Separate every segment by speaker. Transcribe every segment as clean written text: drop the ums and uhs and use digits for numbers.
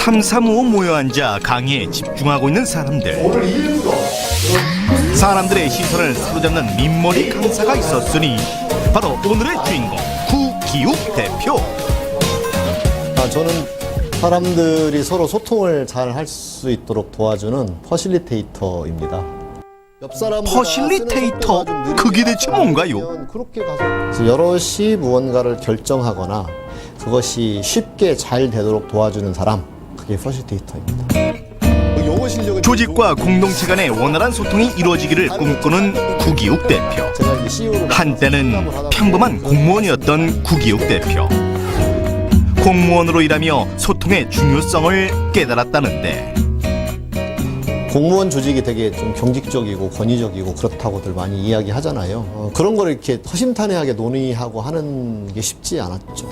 Speaker 1: 삼삼오오 모여 앉아 강의에 집중하고 있는 사람들. 사람들의 시선을 사로잡는 민머리 강사가 있었으니 바로 오늘의 주인공 구기욱 대표.
Speaker 2: 저는 사람들이 서로 소통을 잘 할 수 있도록 도와주는 퍼실리테이터입니다. 옆 사람보다
Speaker 1: 퍼실리테이터? 그게 대체 뭔가요?
Speaker 2: 그렇게 가서 여럿이 무언가를 결정하거나 그것이 쉽게 잘 되도록 도와주는 사람, 그게 퍼실리테이터입니다.
Speaker 1: 조직과 공동체 간의 원활한 소통이 이루어지기를 꿈꾸는 구기욱 대표. 한때는 평범한 공무원이었던 구기욱 대표. 공무원으로 일하며 소통의 중요성을 깨달았다는데,
Speaker 2: 공무원 조직이 되게 좀 경직적이고 권위적이고 그렇다고들 많이 이야기하잖아요. 그런 걸 이렇게 허심탄회하게 논의하고 하는 게 쉽지 않았죠.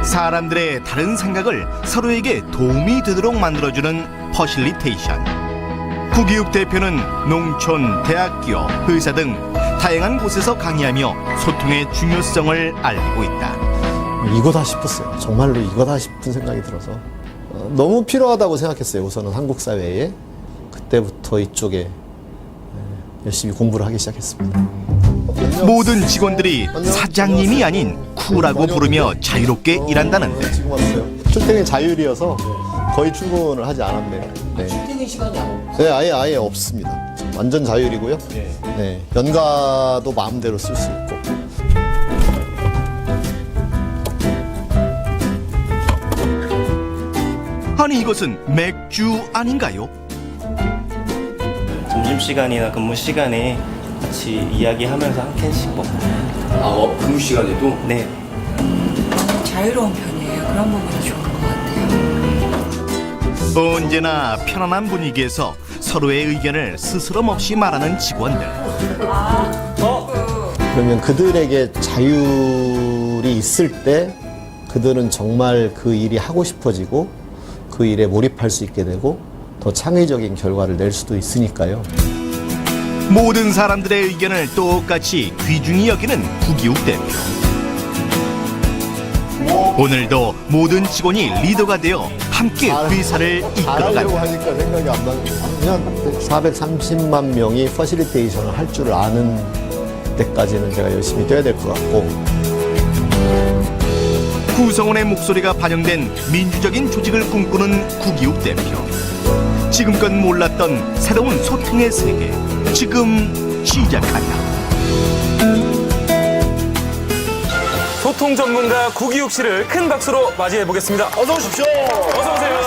Speaker 1: 사람들의 다른 생각을 서로에게 도움이 되도록 만들어주는 퍼실리테이션. 구기욱 대표는 농촌, 대학교, 회사 등 다양한 곳에서 강의하며 소통의 중요성을 알리고 있다.
Speaker 2: 이거다 싶었어요. 정말로 이거다 싶은 생각이 들어서 너무 필요하다고 생각했어요. 우선은 한국 사회에. 그때부터 이쪽에 열심히 공부를 하기 시작했습니다.
Speaker 1: 모든 직원들이 사장님이 아닌 쿠라고 부르며 자유롭게 일한다는데,
Speaker 2: 지금 왔어요. 출퇴근 자율이어서 거의 출근을 하지 않았네요. 네.
Speaker 3: 출퇴근 시간이 안 없어요?
Speaker 2: 네, 아예 없습니다. 완전 자율이고요. 네. 연가도 마음대로 쓸 수 있고.
Speaker 1: 아니 이것은 맥주 아닌가요?
Speaker 4: 점심시간이나 근무시간에 같이 이야기하면서 한 캔씩 먹고.
Speaker 5: 근무 시간에도?
Speaker 4: 네.
Speaker 3: 자유로운 편이에요. 그런 부분이 좋은 것 같아요.
Speaker 1: 언제나 편안한 분위기에서 서로의 의견을 스스럼 없이 말하는 직원들.
Speaker 2: 그러면 그들에게 자율이 있을 때 그들은 정말 그 일이 하고 싶어지고 그 일에 몰입할 수 있게 되고 더 창의적인 결과를 낼 수도 있으니까요.
Speaker 1: 모든 사람들의 의견을 똑같이 귀중히 여기는 구기욱 대표. 오늘도 모든 직원이 리더가 되어 함께 회사를
Speaker 2: 잘하려고
Speaker 1: 이끌어간다.
Speaker 2: 하니까 생각이 안 나는. 그냥 430만 명이 퍼실리테이션을 할 줄 아는 때까지는 제가 열심히 뛰어야 될 것 같고.
Speaker 1: 구성원의 목소리가 반영된 민주적인 조직을 꿈꾸는 구기욱 대표. 지금껏 몰랐던 새로운 소통의 세계, 지금 시작한다.
Speaker 6: 소통 전문가 구기욱 씨를 큰 박수로 맞이해 보겠습니다.
Speaker 5: 어서 오십시오.
Speaker 6: 어서 오세요.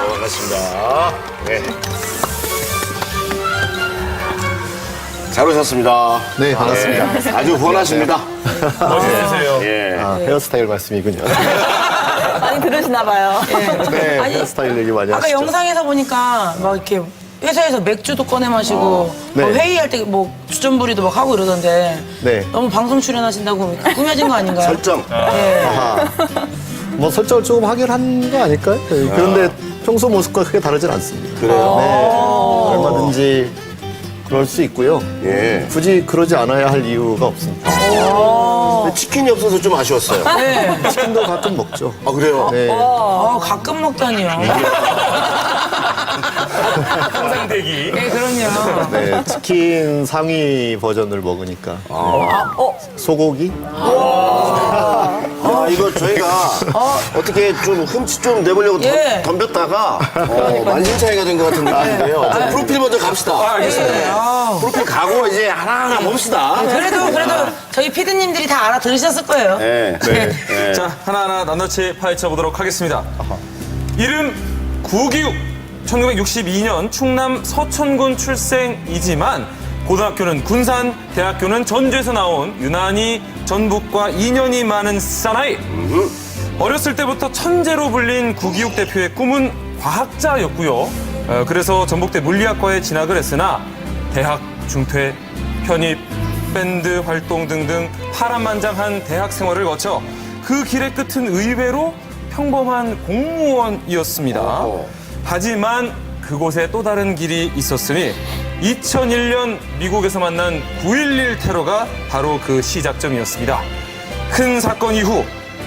Speaker 5: 반갑습니다. 네. 잘 오셨습니다.
Speaker 2: 네, 반갑습니다.
Speaker 5: 네, 아주 후원하십니다.
Speaker 6: 멋있으세요.
Speaker 5: 예.
Speaker 2: 헤어스타일 말씀이군요.
Speaker 7: 많이 들으시나 봐요.
Speaker 2: 네,
Speaker 3: 아니,
Speaker 2: 헤어스타일 얘기 많이
Speaker 3: 아까
Speaker 2: 하시죠.
Speaker 3: 영상에서 보니까 막 이렇게 회사에서 맥주도 꺼내 마시고
Speaker 2: 네.
Speaker 3: 뭐 회의할 때 뭐 주전부리도 막 하고 이러던데
Speaker 2: 네.
Speaker 3: 너무 방송 출연하신다고 꾸며진 거 아닌가요?
Speaker 5: 설정.
Speaker 3: 네.
Speaker 2: 뭐 설정을 조금 하긴 한 거 아닐까요? 네, 그런데 평소 모습과 크게 다르진 않습니다.
Speaker 5: 그래요?
Speaker 2: 네, 얼마든지 그럴 수 있고요.
Speaker 5: 예.
Speaker 2: 굳이 그러지 않아야 할 이유가 없습니다.
Speaker 5: 근데 치킨이 없어서 좀 아쉬웠어요.
Speaker 3: 네.
Speaker 2: 치킨도 가끔 먹죠.
Speaker 5: 아, 그래요?
Speaker 2: 네.
Speaker 3: 가끔 먹다니요.
Speaker 6: 항상 대기.
Speaker 3: 네, 그럼요.
Speaker 2: 네, 치킨 상위 버전을 먹으니까. 소고기?
Speaker 5: 이거 저희가 어떻게 좀 흠치 좀 내보려고
Speaker 3: 예.
Speaker 5: 덤볐다가 만신창이가 된 것 같은 느낌인데요. 자, 프로필 먼저 갑시다.
Speaker 3: 알겠습니다.
Speaker 5: 프로필 가고 이제 하나하나 봅시다.
Speaker 3: 그래도 저희 피디님들이 다 알아들으셨을 거예요.
Speaker 5: 네. 네.
Speaker 6: 자, 하나하나 낱낱이 파헤쳐 보도록 하겠습니다. 이름 구기욱. 1962년 충남 서천군 출생이지만 고등학교는 군산, 대학교는 전주에서 나온 유난히 전북과 인연이 많은 사나이. 어렸을 때부터 천재로 불린 구기욱 대표의 꿈은 과학자였고요. 그래서 전북대 물리학과에 진학을 했으나 대학 중퇴, 편입, 밴드 활동 등등 파란만장한 대학 생활을 거쳐 그 길의 끝은 의외로 평범한 공무원이었습니다. 하지만 그곳에 또 다른 길이 있었으니 2001년 미국에서 만난 9.11 테러가 바로 그 시작점이었습니다. 큰 사건 이후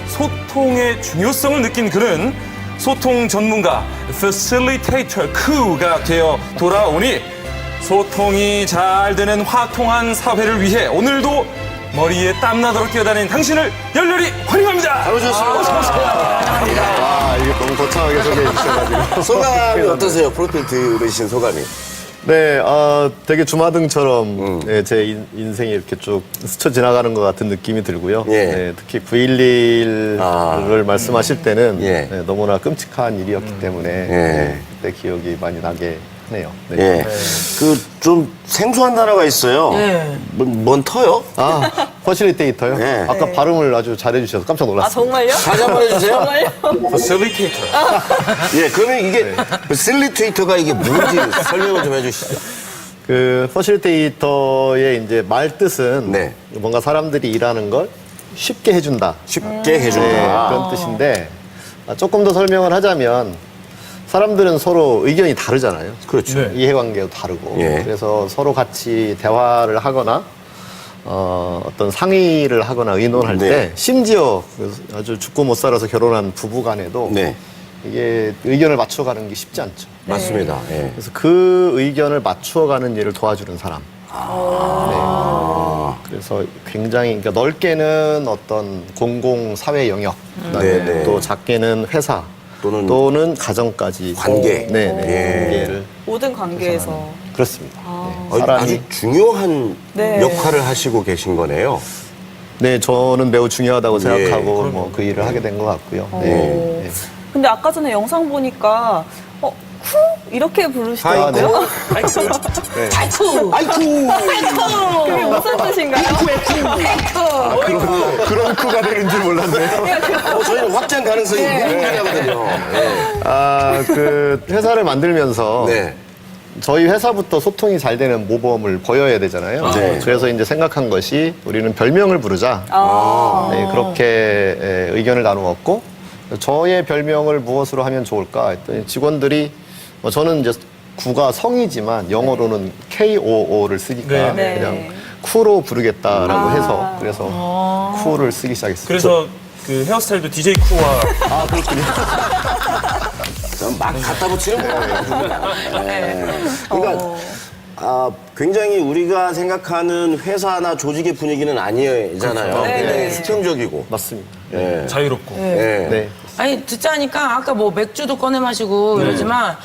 Speaker 6: 소통의 중요성을 느낀 그는 소통 전문가 Facilitator Q가 되어 돌아오니 소통이 잘 되는 화통한 사회를 위해 오늘도 머리에 땀나도록 뛰어다닌 당신을 열렬히 환영합니다.
Speaker 5: 잘 오셨습니다.
Speaker 2: 이게 너무 거창하게 소개해 주셔가지고.
Speaker 5: 소감이 어떠세요? 프로필 들으신 소감이.
Speaker 2: 네, 되게 주마등처럼 네, 제 인생이 이렇게 쭉 스쳐 지나가는 것 같은 느낌이 들고요.
Speaker 5: 예.
Speaker 2: 네, 특히 9.11을 말씀하실 때는
Speaker 5: 예.
Speaker 2: 네, 너무나 끔찍한 일이었기 때문에 네, 그때 기억이 많이 나게 하네요. 네.
Speaker 5: 예. 그 좀 생소한 단어가 있어요.
Speaker 3: 예.
Speaker 5: 뭔 터요?
Speaker 2: 퍼실리테이터요?
Speaker 5: 네.
Speaker 2: 아까 발음을 아주 잘해주셔서 깜짝
Speaker 7: 아,
Speaker 2: 놀랐어요.
Speaker 7: 정말요?
Speaker 5: 다시 한번 해주세요.
Speaker 7: 정말요?
Speaker 6: Facilitator.
Speaker 5: 예, 그러면 이게 실리테이터가 이게 뭔지 설명을 좀 해주시죠.
Speaker 2: 그 퍼실리테이터의 이제 말 뜻은
Speaker 5: 네.
Speaker 2: 뭔가 사람들이 일하는 걸 쉽게 해준다.
Speaker 5: 쉽게
Speaker 2: 네,
Speaker 5: 해준다.
Speaker 2: 그런 뜻인데 조금 더 설명을 하자면 사람들은 서로 의견이 다르잖아요.
Speaker 5: 그렇죠.
Speaker 6: 네.
Speaker 2: 이해관계도 다르고
Speaker 5: 예.
Speaker 2: 그래서 서로 같이 대화를 하거나 어떤 상의를 하거나 의논할
Speaker 5: 네.
Speaker 2: 때 심지어 아주 죽고 못 살아서 결혼한 부부 간에도
Speaker 5: 네,
Speaker 2: 이게 의견을 맞춰가는 게 쉽지 않죠.
Speaker 5: 맞습니다. 예.
Speaker 2: 그래서 그 의견을 맞추어가는 일을 도와주는 사람. 네. 그래서 굉장히 그러니까 넓게는 어떤 공공 사회 영역, 그다음에
Speaker 5: 네, 네.
Speaker 2: 또 작게는 회사
Speaker 5: 또는
Speaker 2: 관계까지
Speaker 5: 관계.
Speaker 2: 네,
Speaker 5: 예.
Speaker 2: 네. 관계를
Speaker 7: 모든 관계에서.
Speaker 2: 그렇습니다.
Speaker 5: 아주 중요한
Speaker 7: 네.
Speaker 5: 역할을 하시고 계신 거네요.
Speaker 2: 네, 저는 매우 중요하다고
Speaker 5: 예.
Speaker 2: 생각하고 뭐 그 일을 하게 된 것 같고요. 네. 네.
Speaker 7: 근데 아까 전에 영상 보니까 쿠 이렇게 부르시더라고요.
Speaker 3: 아이쿠.
Speaker 5: 아이쿠!
Speaker 7: 그게 무슨 뜻인가요?
Speaker 2: 그런 쿠가 되는 줄 몰랐네요.
Speaker 5: 저희는 확장 가능성이 무궁무진하거든요.
Speaker 2: 그 회사를 만들면서
Speaker 5: 네.
Speaker 2: 저희 회사부터 소통이 잘 되는 모범을 보여야 되잖아요.
Speaker 5: 네.
Speaker 2: 그래서 이제 생각한 것이 우리는 별명을 부르자. 네, 그렇게 의견을 나누었고 저의 별명을 무엇으로 하면 좋을까 했더니 직원들이 저는 이제 구가 성이지만 영어로는 KOO를 쓰니까
Speaker 6: 네.
Speaker 2: 그냥 쿠로 부르겠다라고 해서 그래서 쿠를 쓰기 시작했어요.
Speaker 6: 그래서 그 헤어스타일도 DJ 쿠와
Speaker 5: 막 갖다 붙이는 거예요. 네. 그러니까 굉장히 우리가 생각하는 회사나 조직의 분위기는 아니잖아요. 굉장히 수평적이고.
Speaker 2: 맞습니다.
Speaker 5: 예.
Speaker 6: 자유롭고.
Speaker 5: 예.
Speaker 2: 네.
Speaker 3: 아니 듣자니까 아까 뭐 맥주도 꺼내 마시고 이러지만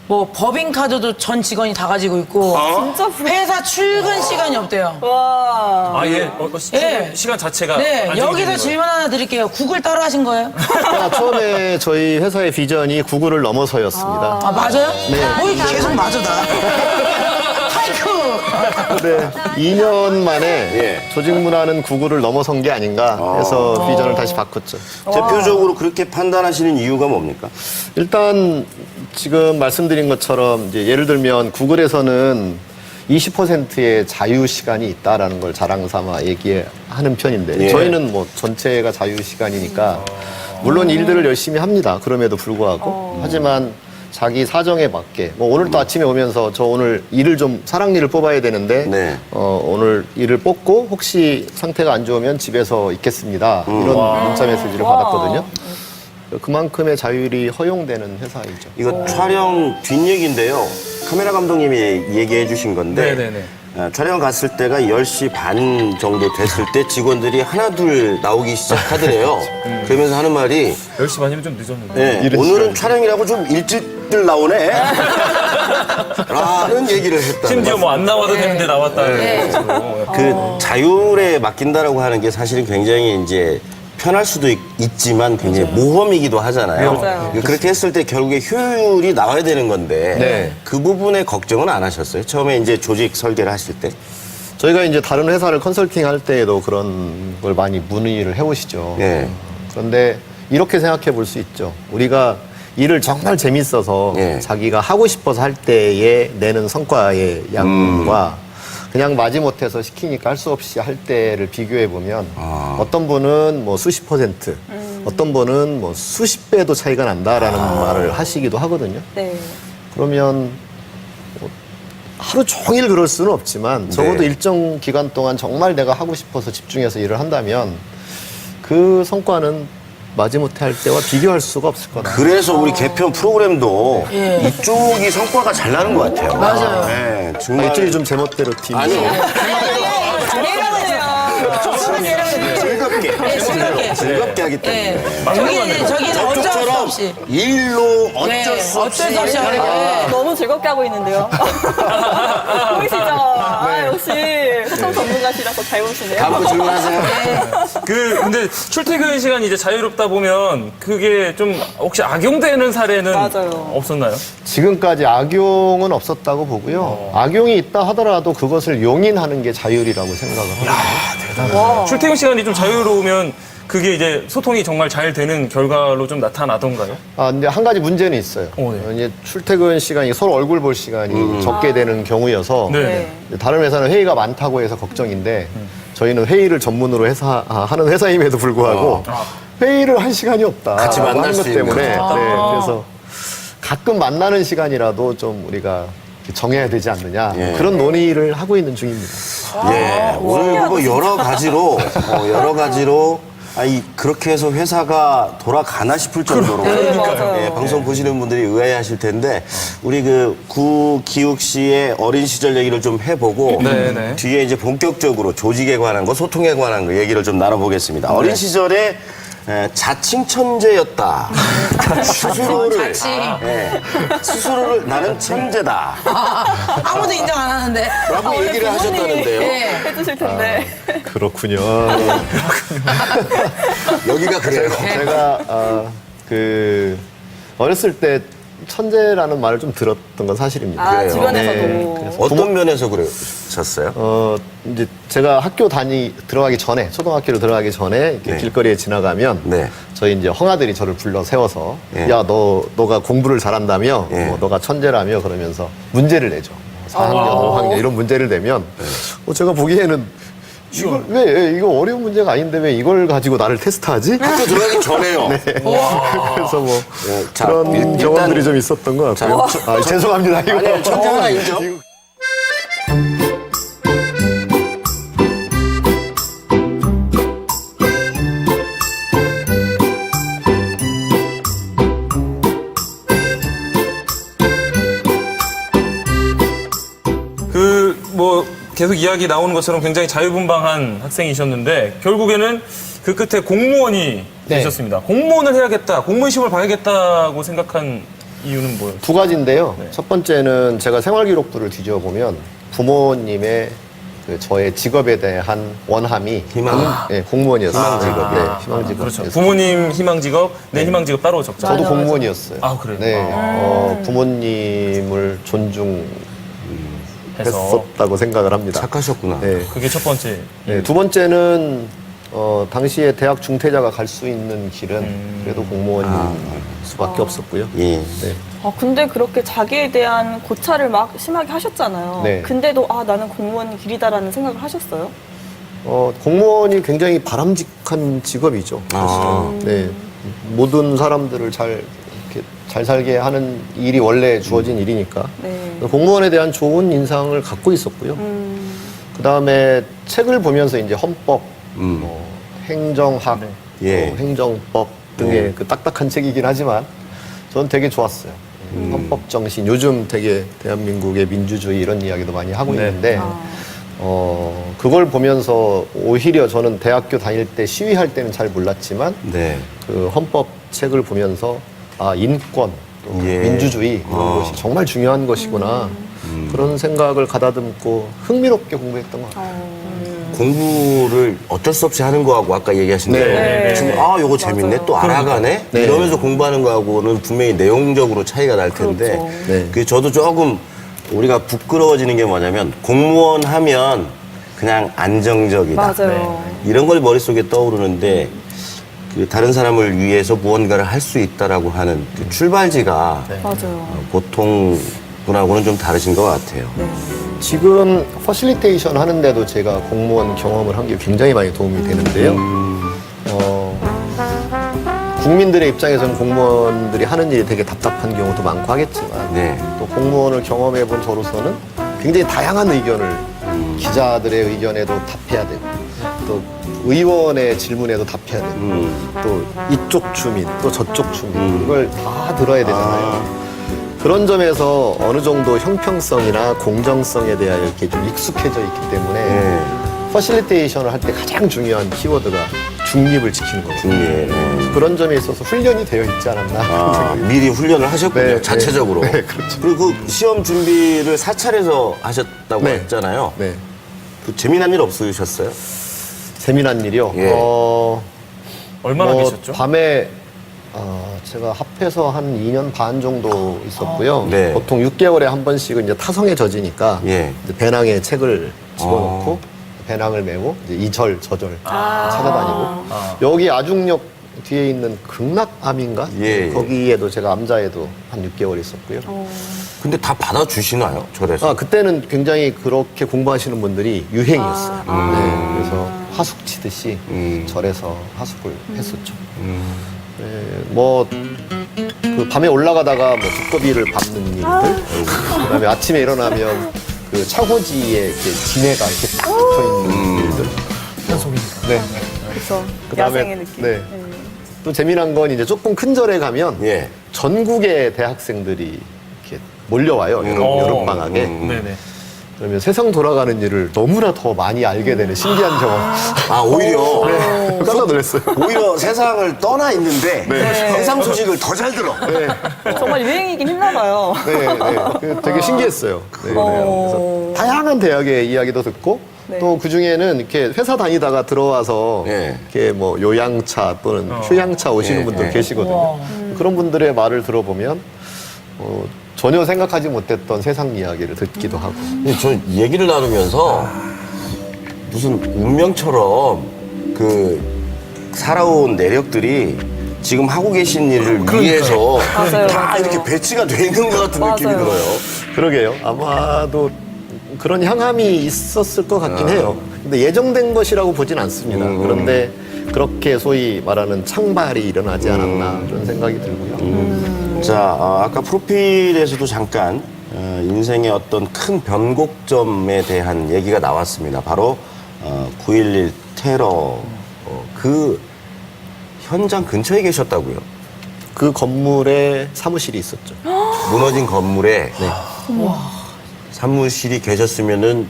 Speaker 3: 뭐 법인카드도 전 직원이 다 가지고 있고
Speaker 7: 진짜
Speaker 3: 회사 출근 시간이 없대요.
Speaker 7: 와.
Speaker 6: 아, 예.
Speaker 3: 예.
Speaker 6: 시간 자체가.
Speaker 3: 네,
Speaker 6: 안
Speaker 3: 여기서
Speaker 6: 정해지는
Speaker 3: 질문 하나 드릴게요. 구글 따로 하신 거예요?
Speaker 2: 처음에 저희 회사의 비전이 구글을 넘어서였습니다.
Speaker 3: 아, 맞아요? 뭐 이렇게 계속 맞아, 나. 하이쿠!
Speaker 2: 네, 2년 만에
Speaker 5: 예.
Speaker 2: 조직 문화는 구글을 넘어선 게 아닌가 해서 비전을 다시 바꿨죠.
Speaker 5: 대표적으로 그렇게 판단하시는 이유가 뭡니까?
Speaker 2: 일단 지금 말씀드린 것처럼 이제 예를 들면 구글에서는 20%의 자유 시간이 있다라는 걸 자랑 삼아 얘기하는 편인데
Speaker 5: 예.
Speaker 2: 저희는 뭐 전체가 자유 시간이니까 물론 일들을 열심히 합니다. 그럼에도 불구하고 하지만 자기 사정에 맞게 뭐 오늘 또 아침에 오면서 저 오늘 일을 좀 사랑니를 뽑아야 되는데
Speaker 5: 네.
Speaker 2: 오늘 일을 뽑고 혹시 상태가 안 좋으면 집에서 있겠습니다. 이런 문자 메시지를 받았거든요. 그만큼의 자율이 허용되는 회사이죠.
Speaker 5: 이거 촬영 뒷얘기인데요. 카메라 감독님이 얘기해 주신 건데
Speaker 6: 네네네.
Speaker 5: 촬영 갔을 때가 10시 반 정도 됐을 때 직원들이 하나 둘 나오기 시작하더래요. 그러면서 하는 말이
Speaker 6: 10시 반이면 좀 늦었는데.
Speaker 5: 네,
Speaker 2: 이런
Speaker 5: 오늘은
Speaker 2: 시간이.
Speaker 5: 촬영이라고 좀 일찍들 나오네 라는 얘기를 했다.
Speaker 6: 심지어 뭐 안 나와도 되는데 나왔다.
Speaker 5: 그 자율에 맡긴다라고 하는 게 사실은 굉장히 이제 편할 수도 있지만 굉장히 모험이기도 하잖아요.
Speaker 7: 맞아요.
Speaker 5: 그렇게 했을 때 결국에 효율이 나와야 되는 건데
Speaker 2: 네.
Speaker 5: 그 부분에 걱정은 안 하셨어요? 처음에 이제 조직 설계를 하실 때?
Speaker 2: 저희가 이제 다른 회사를 컨설팅 할 때에도 그런 걸 많이 문의를 해오시죠.
Speaker 5: 네.
Speaker 2: 그런데 이렇게 생각해 볼 수 있죠. 우리가 일을 정말 재밌어서
Speaker 5: 네.
Speaker 2: 자기가 하고 싶어서 할 때에 내는 성과의 양과 그냥 마지못해서 시키니까 할 수 없이 할 때를 비교해 보면 어떤 분은 뭐 수십 %, 어떤 분은 뭐 수십 배도 차이가 난다라는 말을 하시기도 하거든요.
Speaker 7: 네.
Speaker 2: 그러면 하루 종일 그럴 수는 없지만 적어도
Speaker 5: 네.
Speaker 2: 일정 기간 동안 정말 내가 하고 싶어서 집중해서 일을 한다면 그 성과는 마지못해 할 때와 비교할 수가 없을 거다.
Speaker 5: 그래서 우리 개편 프로그램도
Speaker 3: 예.
Speaker 5: 이쪽이 성과가 잘 나는 것 같아요.
Speaker 3: 맞아요.
Speaker 5: 네, 정말.
Speaker 2: 이쪽이 좀 제멋대로 팀.
Speaker 5: 아니요. 즐겁게 하기 때문에.
Speaker 3: 저기는 어쩔 수
Speaker 5: 저쪽처럼
Speaker 3: 없이.
Speaker 5: 일로 어쩔 수 없이.
Speaker 3: 어쩔 수 없이 하는 거예요.
Speaker 7: 너무 즐겁게 하고 있는데요. 보이시죠? 아, 역시 소통 전문가시라서 잘 보시네요.
Speaker 5: 다음 거 질문하세요.
Speaker 6: 근데 출퇴근 시간이 이제 자유롭다 보면 그게 좀 혹시 악용되는 사례는
Speaker 7: 맞아요.
Speaker 6: 없었나요?
Speaker 2: 지금까지 악용은 없었다고 보고요. 악용이 있다 하더라도 그것을 용인하는 게 자율이라고 생각을 합니다.
Speaker 6: 출퇴근 시간이 좀 자유로우면 그게 이제 소통이 정말 잘 되는 결과로 좀 나타나던가요?
Speaker 2: 근데 한 가지 문제는 있어요.
Speaker 6: 네.
Speaker 2: 이제 출퇴근 시간이 서로 얼굴 볼 시간이 적게 되는 경우여서
Speaker 6: 네.
Speaker 2: 다른 회사는 회의가 많다고 해서 걱정인데 저희는 회의를 전문으로 하는 회사임에도 불구하고 회의를 할 시간이 없다.
Speaker 5: 같이 만날
Speaker 2: 하는 것
Speaker 5: 수 있는
Speaker 2: 때문에
Speaker 5: 거죠.
Speaker 2: 그래서 가끔 만나는 시간이라도 좀 우리가 정해야 되지 않느냐
Speaker 5: 예.
Speaker 2: 그런 논의를 하고 있는 중입니다.
Speaker 5: 예, 오늘 뭐 여러 가지로 그렇게 해서 회사가 돌아가나 싶을 정도로
Speaker 7: 맞아요.
Speaker 5: 예, 방송 보시는 분들이 의아해하실 텐데 우리 그 구기욱 씨의 어린 시절 얘기를 좀 해보고
Speaker 6: 네.
Speaker 5: 뒤에 이제 본격적으로 조직에 관한 거, 소통에 관한 거 얘기를 좀 나눠보겠습니다. 어린 시절에 자칭 천재였다. 스스로를 스스로를 나는 천재다.
Speaker 3: 아무도 인정 안 하는데.
Speaker 5: 라고 얘기를 하셨다는데요.
Speaker 7: 해주실 텐데.
Speaker 2: 그렇군요.
Speaker 5: 여기가 그래요.
Speaker 2: 제가 어렸을 때 천재라는 말을 좀 들었던 건 사실입니다.
Speaker 7: 아,
Speaker 5: 그래요?
Speaker 7: 주변에서도.
Speaker 5: 어떤 면에서 그러셨어요?
Speaker 2: 이제 제가 학교 들어가기 전에, 초등학교를 들어가기 전에 이렇게
Speaker 5: 네.
Speaker 2: 길거리에 지나가면
Speaker 5: 네.
Speaker 2: 저희 이제 형아들이 저를 불러 세워서
Speaker 5: 예.
Speaker 2: 야, 너가 공부를 잘한다며,
Speaker 5: 예.
Speaker 2: 너가 천재라며 그러면서 문제를 내죠. 4학년, 5학년 이런 문제를 내면 제가 보기에는 이거 어려운 문제가 아닌데 왜 이걸 가지고 나를 테스트하지?
Speaker 5: 학교 들어가기 전에요.
Speaker 2: 그래서 뭐
Speaker 5: 자,
Speaker 2: 그런
Speaker 5: 일단-
Speaker 2: 경험들이 좀 있었던 것 같고요. 죄송합니다. 이거.
Speaker 5: 아니요, 천재 하나 인정.
Speaker 6: 뭐 계속 이야기 나오는 것처럼 굉장히 자유분방한 학생이셨는데 결국에는 그 끝에 공무원이
Speaker 2: 네.
Speaker 6: 되셨습니다. 공무원을 해야겠다, 공무원 시험을 봐야겠다고 생각한 이유는 뭐예요?
Speaker 2: 두 가지인데요.
Speaker 6: 네.
Speaker 2: 첫 번째는 제가 생활기록부를 뒤져보면 부모님의 저의 직업에 대한 원함이 공무원이었어요.
Speaker 5: 희망직업.
Speaker 2: 네, 희망직업.
Speaker 6: 그렇죠. 부모님 희망직업, 내 희망직업 따로 적자.
Speaker 2: 저도 공무원이었어요.
Speaker 6: 아, 그래요?
Speaker 2: 네, 부모님을 존중했었다고 생각을 합니다.
Speaker 5: 착하셨구나.
Speaker 2: 네.
Speaker 6: 그게 첫 번째.
Speaker 2: 네, 두 번째는 당시에 대학 중퇴자가 갈 수 있는 길은 그래도 공무원일 수밖에 없었고요.
Speaker 5: 예.
Speaker 2: 네.
Speaker 7: 근데 그렇게 자기에 대한 고찰을 막 심하게 하셨잖아요.
Speaker 2: 네.
Speaker 7: 근데도 나는 공무원 길이다라는 생각을 하셨어요?
Speaker 2: 공무원이 굉장히 바람직한 직업이죠. 네. 모든 사람들을 잘 살게 하는 일이 원래 주어진 일이니까.
Speaker 7: 네.
Speaker 2: 공무원에 대한 좋은 인상을 갖고 있었고요. 그 다음에 책을 보면서 이제 헌법, 행정학,
Speaker 5: 예.
Speaker 2: 행정법 등의 그 딱딱한 책이긴 하지만 저는 되게 좋았어요. 헌법 정신, 요즘 되게 대한민국의 민주주의 이런 이야기도 많이 하고 있는데, 그걸 보면서 오히려 저는 대학교 다닐 때 시위할 때는 잘 몰랐지만,
Speaker 5: 네.
Speaker 2: 그 헌법 책을 보면서 인권, 또
Speaker 5: 예.
Speaker 2: 민주주의 이런 것이 정말 중요한 것이구나. 그런 생각을 가다듬고 흥미롭게 공부했던 것 같아요.
Speaker 5: 공부를 어쩔 수 없이 하는 거하고 아까 얘기하신 대로
Speaker 7: 네.
Speaker 5: 지금 요거 재밌네 또 알아가네
Speaker 2: 네.
Speaker 5: 이러면서 공부하는 거하고는 분명히 내용적으로 차이가 날 텐데
Speaker 7: 그렇죠.
Speaker 2: 네.
Speaker 5: 그게 저도 조금 우리가 부끄러워지는 게 뭐냐면 공무원 하면 그냥 안정적이다
Speaker 7: 맞아요.
Speaker 5: 이런 걸 머릿속에 떠오르는데 그 다른 사람을 위해서 무언가를 할 수 있다라고 하는 그 출발지가
Speaker 7: 맞아요.
Speaker 5: 보통 분하고는 좀 다르신 것 같아요.
Speaker 2: 지금 퍼실리테이션 하는데도 제가 공무원 경험을 한 게 굉장히 많이 도움이 되는데요. 국민들의 입장에서는 공무원들이 하는 일이 되게 답답한 경우도 많고 하겠지만
Speaker 5: 네.
Speaker 2: 또 공무원을 경험해 본 저로서는 굉장히 다양한 의견을 기자들의 의견에도 답해야 되고 또 의원의 질문에도 답해야 되고 또 이쪽 주민 또 저쪽 주민 이걸 다 들어야 되잖아요. 그런 점에서 어느 정도 형평성이나 공정성에 대하여 이렇게 좀 익숙해져 있기 때문에 퍼실리테이션을 할 때 가장 중요한 키워드가 중립을 지키는 거거든요. 그런 점에 있어서 훈련이 되어 있지 않았나.
Speaker 5: 미리 훈련을 하셨군요.
Speaker 2: 네,
Speaker 5: 자체적으로.
Speaker 2: 네, 그렇죠.
Speaker 5: 그리고 그 시험 준비를 사찰에서 하셨다고
Speaker 2: 네.
Speaker 5: 했잖아요.
Speaker 2: 네.
Speaker 5: 그 재미난 일 없으셨어요?
Speaker 2: 재미난 일이요.
Speaker 5: 예.
Speaker 6: 얼마나 계셨죠?
Speaker 2: 밤에 제가 합해서 한 2년 반 정도 있었고요.
Speaker 5: 네.
Speaker 2: 보통 6개월에 한 번씩은 이제 타성에 젖으니까
Speaker 5: 예.
Speaker 2: 이제 배낭에 책을 집어넣고 배낭을 메고 이제 이절 저절 찾아다니고 여기 아중역 뒤에 있는 극락암인가?
Speaker 5: 예, 예.
Speaker 2: 거기에도 제가 암자에도 한 6개월 있었고요.
Speaker 5: 근데 다 받아주시나요? 절에서?
Speaker 2: 그때는 굉장히 그렇게 공부하시는 분들이 유행이었어요. 네, 그래서 하숙 치듯이 절에서 하숙을 했었죠. 뭐, 그 밤에 올라가다가 뭐 두꺼비를 밟는 일들, 그다음에 아침에 일어나면 그 차고지에 이렇게 지네가 이렇게 딱 붙어 있는 일들.
Speaker 6: 현속이니까.
Speaker 2: 네.
Speaker 7: 그래서
Speaker 2: 그다음에
Speaker 7: 야생의 느낌.
Speaker 2: 네. 또 재미난 건 이제 조금 큰 절에 가면
Speaker 5: 예.
Speaker 2: 전국의 대학생들이 이렇게 몰려와요. 여름 방학에.
Speaker 6: 네네.
Speaker 2: 그러면 세상 돌아가는 일을 너무나 더 많이 알게 되는 신기한 경험.
Speaker 5: 아, 오히려.
Speaker 2: 깜짝 놀랐어요.
Speaker 5: 오히려 세상을 떠나 있는데 세상 소식을 더 잘 들어.
Speaker 7: 정말 유행이긴 했나 봐요.
Speaker 2: 네, 네. 되게 신기했어요. 네, 그래서 다양한 대학의 이야기도 듣고
Speaker 7: 네.
Speaker 2: 또 그 중에는 이렇게 회사 다니다가 들어와서
Speaker 5: 예.
Speaker 2: 이렇게 뭐 요양차 또는 휴양차 오시는
Speaker 5: 예,
Speaker 2: 분들
Speaker 5: 예.
Speaker 2: 계시거든요. 그런 분들의 말을 들어보면 전혀 생각하지 못했던 세상 이야기를 듣기도 하고.
Speaker 5: 근데 저 얘기를 나누면서 무슨 운명처럼 그 살아온 내력들이 지금 하고 계신 일을 위해서
Speaker 7: 맞아요,
Speaker 5: 다
Speaker 7: 맞아요.
Speaker 5: 이렇게 배치가 돼 있는 것 같은
Speaker 7: 맞아요.
Speaker 5: 느낌이 들어요.
Speaker 2: 그러게요. 아마도 그런 향함이 있었을 것 같긴 해요. 근데 예정된 것이라고 보진 않습니다. 그런데 그렇게 소위 말하는 창발이 일어나지 않았나 그런 생각이 들고요.
Speaker 5: 자, 아까 프로필에서도 잠깐 인생의 어떤 큰 변곡점에 대한 얘기가 나왔습니다. 바로 9.11 테러 그 현장 근처에 계셨다고요?
Speaker 2: 그 건물에 사무실이 있었죠.
Speaker 5: 무너진 건물에 사무실이 계셨으면은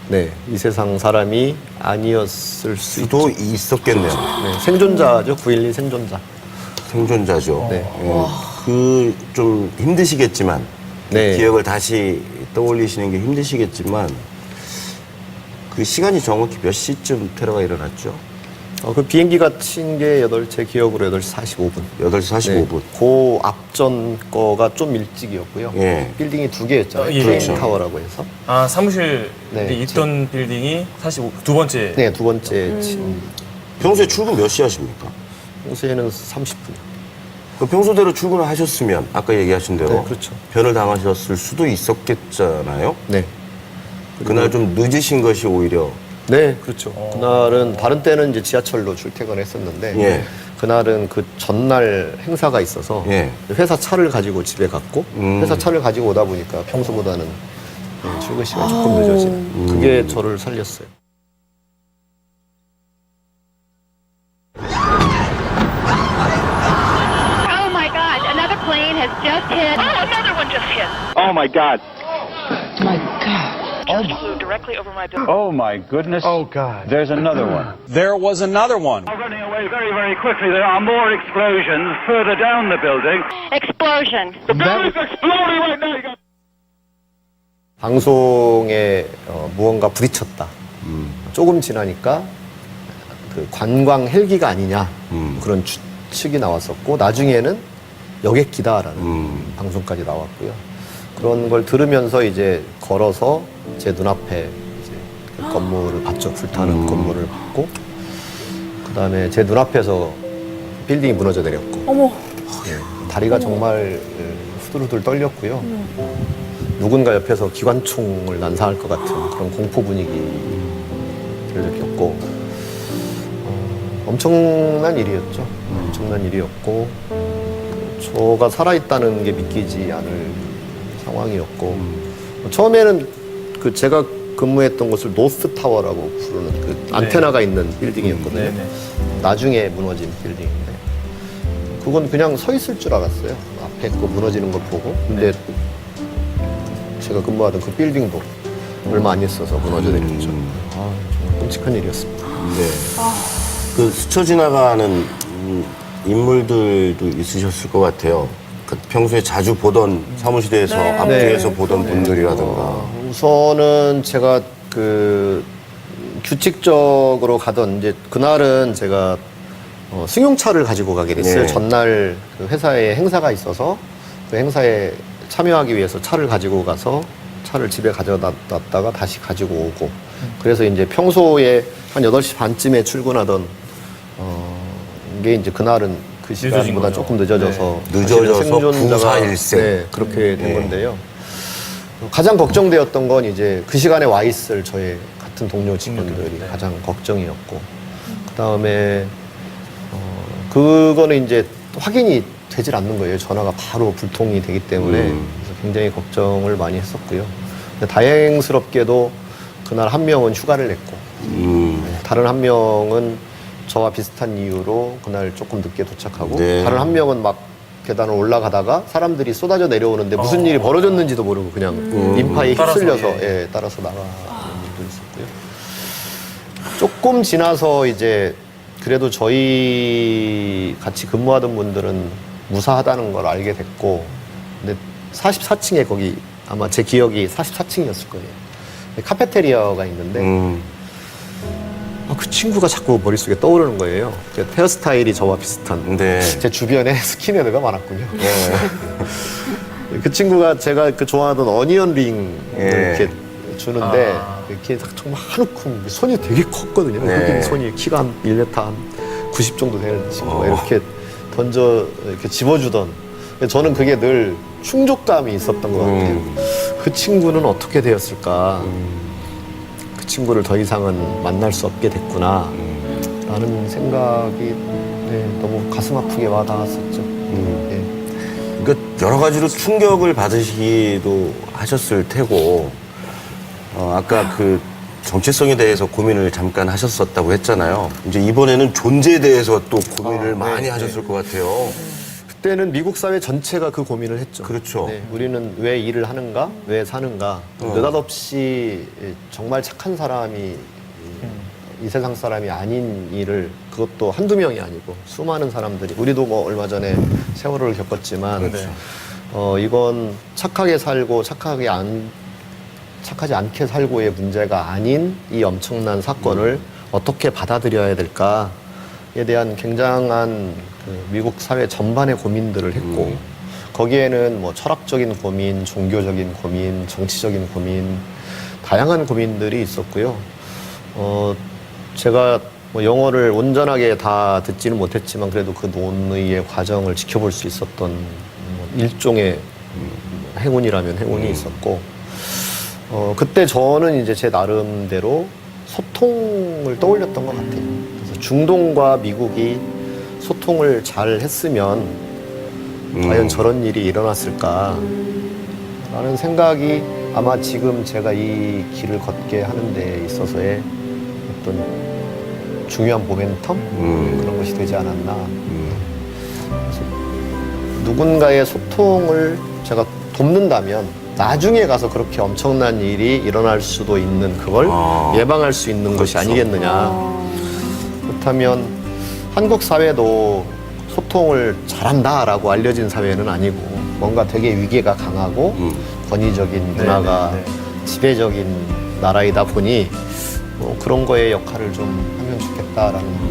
Speaker 2: 네, 이 세상 사람이 아니었을
Speaker 5: 수도 있었겠네요.
Speaker 2: 네, 생존자죠. 9.12 생존자.
Speaker 5: 생존자죠.
Speaker 2: 네.
Speaker 5: 그 좀 힘드시겠지만
Speaker 2: 네.
Speaker 5: 기억을 다시 떠올리시는 게 힘드시겠지만 그 시간이 정확히 몇 시쯤 테러가 일어났죠?
Speaker 2: 그 비행기가 친 게 제 기억으로 8시 45분.
Speaker 5: 8시 45분.
Speaker 2: 그 앞전 거가 좀 일찍이었고요.
Speaker 5: 예.
Speaker 2: 빌딩이 2개였잖아요.
Speaker 6: 예.
Speaker 2: 트레인
Speaker 5: 그렇죠.
Speaker 2: 타워라고 해서.
Speaker 6: 아, 사무실이
Speaker 2: 네,
Speaker 6: 있던 빌딩이 두 번째.
Speaker 2: 네, 두 번째 친.
Speaker 5: 평소에 출근 몇 시 하십니까?
Speaker 2: 평소에는 30분.
Speaker 5: 그 평소대로 출근을 하셨으면 아까 얘기하신 대로
Speaker 2: 네, 그렇죠.
Speaker 5: 변을 당하셨을 수도 있었겠잖아요.
Speaker 2: 네.
Speaker 5: 그날 좀 늦으신 것이 오히려
Speaker 2: 네, 그렇죠. 그날은 다른 때는 이제 지하철로 출퇴근했었는데
Speaker 5: 예.
Speaker 2: 그날은 그 전날 행사가 있어서
Speaker 5: 예.
Speaker 2: 회사 차를 가지고 집에 갔고 회사 차를 가지고 오다 보니까 평소보다는 출근 시간이 조금 늦어지는 그게 저를 살렸어요.
Speaker 8: Oh my God, another plane has just hit. Oh, another one just hit.
Speaker 9: Oh my God.
Speaker 3: My God.
Speaker 8: Just flew directly over my building.
Speaker 9: Oh my goodness. Oh God. There's another one. There was another one.
Speaker 10: Running away very, very quickly. There are more explosions further down the building.
Speaker 8: Explosion.
Speaker 10: The building's exploding right now. You got...
Speaker 2: 방송에 무언가 부딪혔다. 조금 지나니까 그 관광 헬기가 아니냐 그런 추측이 나왔었고 나중에는 여객기다라는 방송까지 나왔고요. 그런 걸 들으면서 이제 걸어서 제 눈앞에 이제 그 건물을 봤죠. 불타는 건물을 봤고 그다음에 제 눈앞에서 빌딩이 무너져 내렸고
Speaker 7: 어머.
Speaker 2: 다리가 정말 후들후들 떨렸고요. 누군가 옆에서 기관총을 난사할 것 같은 그런 공포 분위기를 느꼈고 엄청난 일이었죠. 엄청난 일이었고 저가 살아있다는 게 믿기지 않을 상황이었고 처음에는 그 제가 근무했던 곳을 노스타워라고 부르는 그 안테나가 있는 빌딩이었거든요. 나중에 무너진 빌딩인데 그건 그냥 서 있을 줄 알았어요. 앞에 그 무너지는 걸 보고. 근데 제가 근무하던 그 빌딩도 얼마 안 있어서 무너져 내렸죠. 정말 끔찍한 일이었습니다.
Speaker 5: 네. 그 스쳐 지나가는 인물들도 있으셨을 것 같아요. 그 평소에 자주 보던 사무실에서 앞뒤에서 보던 분들이라든가.
Speaker 2: 우선은 제가 그 규칙적으로 가던 이제 그날은 제가 승용차를 가지고 가게 됐어요.
Speaker 5: 네.
Speaker 2: 전날 그 회사에 행사가 있어서 그 행사에 참여하기 위해서 차를 가지고 가서 차를 집에 가져놨다가 다시 가지고 오고 그래서 이제 평소에 한 8시 반쯤에 출근하던 게 이제 그날은 그 시간보다 조금 늦어져서
Speaker 5: 늦어져서
Speaker 2: 생존자가
Speaker 5: 94일생.
Speaker 2: 네, 그렇게 된 건데요. 가장 걱정되었던 건 이제 그 시간에 와 있을 저의 같은 동료 직원들이 가장 걱정이었고 그다음에 그거는 이제 확인이 되질 않는 거예요. 전화가 바로 불통이 되기 때문에 그래서 굉장히 걱정을 많이 했었고요. 근데 다행스럽게도 그날 한 명은 휴가를 냈고 다른 한 명은 저와 비슷한 이유로 그날 조금 늦게 도착하고 다른 한 명은 막 계단을 올라가다가 사람들이 쏟아져 내려오는데 무슨 일이 벌어졌는지도 모르고 그냥 인파에 휩쓸려서 따라서 나가는 일도 있었고요. 조금 지나서 이제 그래도 저희 같이 근무하던 분들은 무사하다는 걸 알게 됐고 근데 44층에 거기 아마 제 기억이 44층이었을 거예요. 카페테리아가 있는데 그 친구가 자꾸 머릿속에 떠오르는 거예요. 헤어스타일이 저와 비슷한 제 주변에 스킨헤드가 많았군요. 그 친구가 제가 그 좋아하던 어니언 링을 이렇게 주는데 이렇게 정말 한 움큼 손이 되게 컸거든요. 흑인 손이 키가 한 1m 한 90 정도 되는 친구가 이렇게 던져 이렇게 집어주던 저는 그게 늘 충족감이 있었던 것 같아요. 그 친구는 어떻게 되었을까? 그 친구를 더 이상은 만날 수 없게 됐구나 라는 생각이 너무 가슴 아프게 와닿았었죠.
Speaker 5: 그러니까 여러 가지로 충격을 받으시기도 하셨을 테고 아까 그 정체성에 대해서 고민을 잠깐 하셨었다고 했잖아요. 이제 이번에는 존재에 대해서 또 고민을 많이 하셨을 것 같아요.
Speaker 2: 그때는 미국 사회 전체가 그 고민을 했죠.
Speaker 5: 그렇죠.
Speaker 2: 우리는 왜 일을 하는가? 왜 사는가? 느닷없이 정말 착한 사람이 이 세상 사람이 아닌 일을 그것도 한두 명이 아니고 수많은 사람들이 우리도 뭐 얼마 전에 세월호를 겪었지만 이건 착하게 살고 착하지 않게 살고의 문제가 아닌 이 엄청난 사건을 어떻게 받아들여야 될까에 대한 굉장한 그 미국 사회 전반의 고민들을 했고 거기에는 뭐 철학적인 고민, 종교적인 고민, 정치적인 고민 다양한 고민들이 있었고요. 제가 뭐 영어를 온전하게 다 듣지는 못했지만 그래도 그 논의의 과정을 지켜볼 수 있었던 일종의 행운이라면 행운이 있었고 그때 저는 이제 제 나름대로 소통을 떠올렸던 것 같아요. 그래서 중동과 미국이 소통을 잘 했으면 과연 저런 일이 일어났을까 라는 생각이 아마 지금 제가 이 길을 걷게 하는 데 있어서의 어떤 중요한 모멘텀? 그런 것이 되지 않았나. 그래서 누군가의 소통을 제가 돕는다면 나중에 가서 그렇게 엄청난 일이 일어날 수도 있는 그걸 예방할 수 있는 것이 아니겠느냐. 그렇다면 한국 사회도 소통을 잘한다라고 알려진 사회는 아니고 뭔가 되게 위계가 강하고 권위적인 문화가 지배적인 나라이다 보니 그런 거에 역할을 좀 하면 좋겠다라는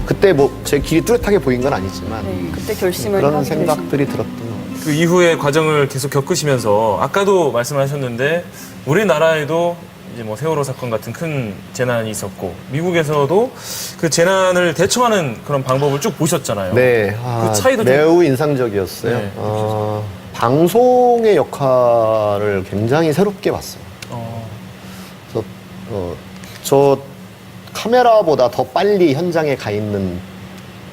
Speaker 2: 그때 뭐 제 길이 뚜렷하게 보인 건 아니지만
Speaker 7: 그때 결심을
Speaker 2: 그런
Speaker 7: 하게
Speaker 2: 생각들이 들었던 것 같아요.
Speaker 6: 그 이후의 과정을 계속 겪으시면서 아까도 말씀하셨는데 우리나라에도 이제 뭐 세월호 사건 같은 큰 재난이 있었고 미국에서도 그 재난을 대처하는 그런 방법을 쭉 보셨잖아요.
Speaker 2: 네,
Speaker 6: 그 차이도
Speaker 2: 매우 인상적이었어요.
Speaker 6: 네,
Speaker 2: 방송의 역할을 굉장히 새롭게 봤어요. 그래서 저 카메라보다 더 빨리 현장에 가 있는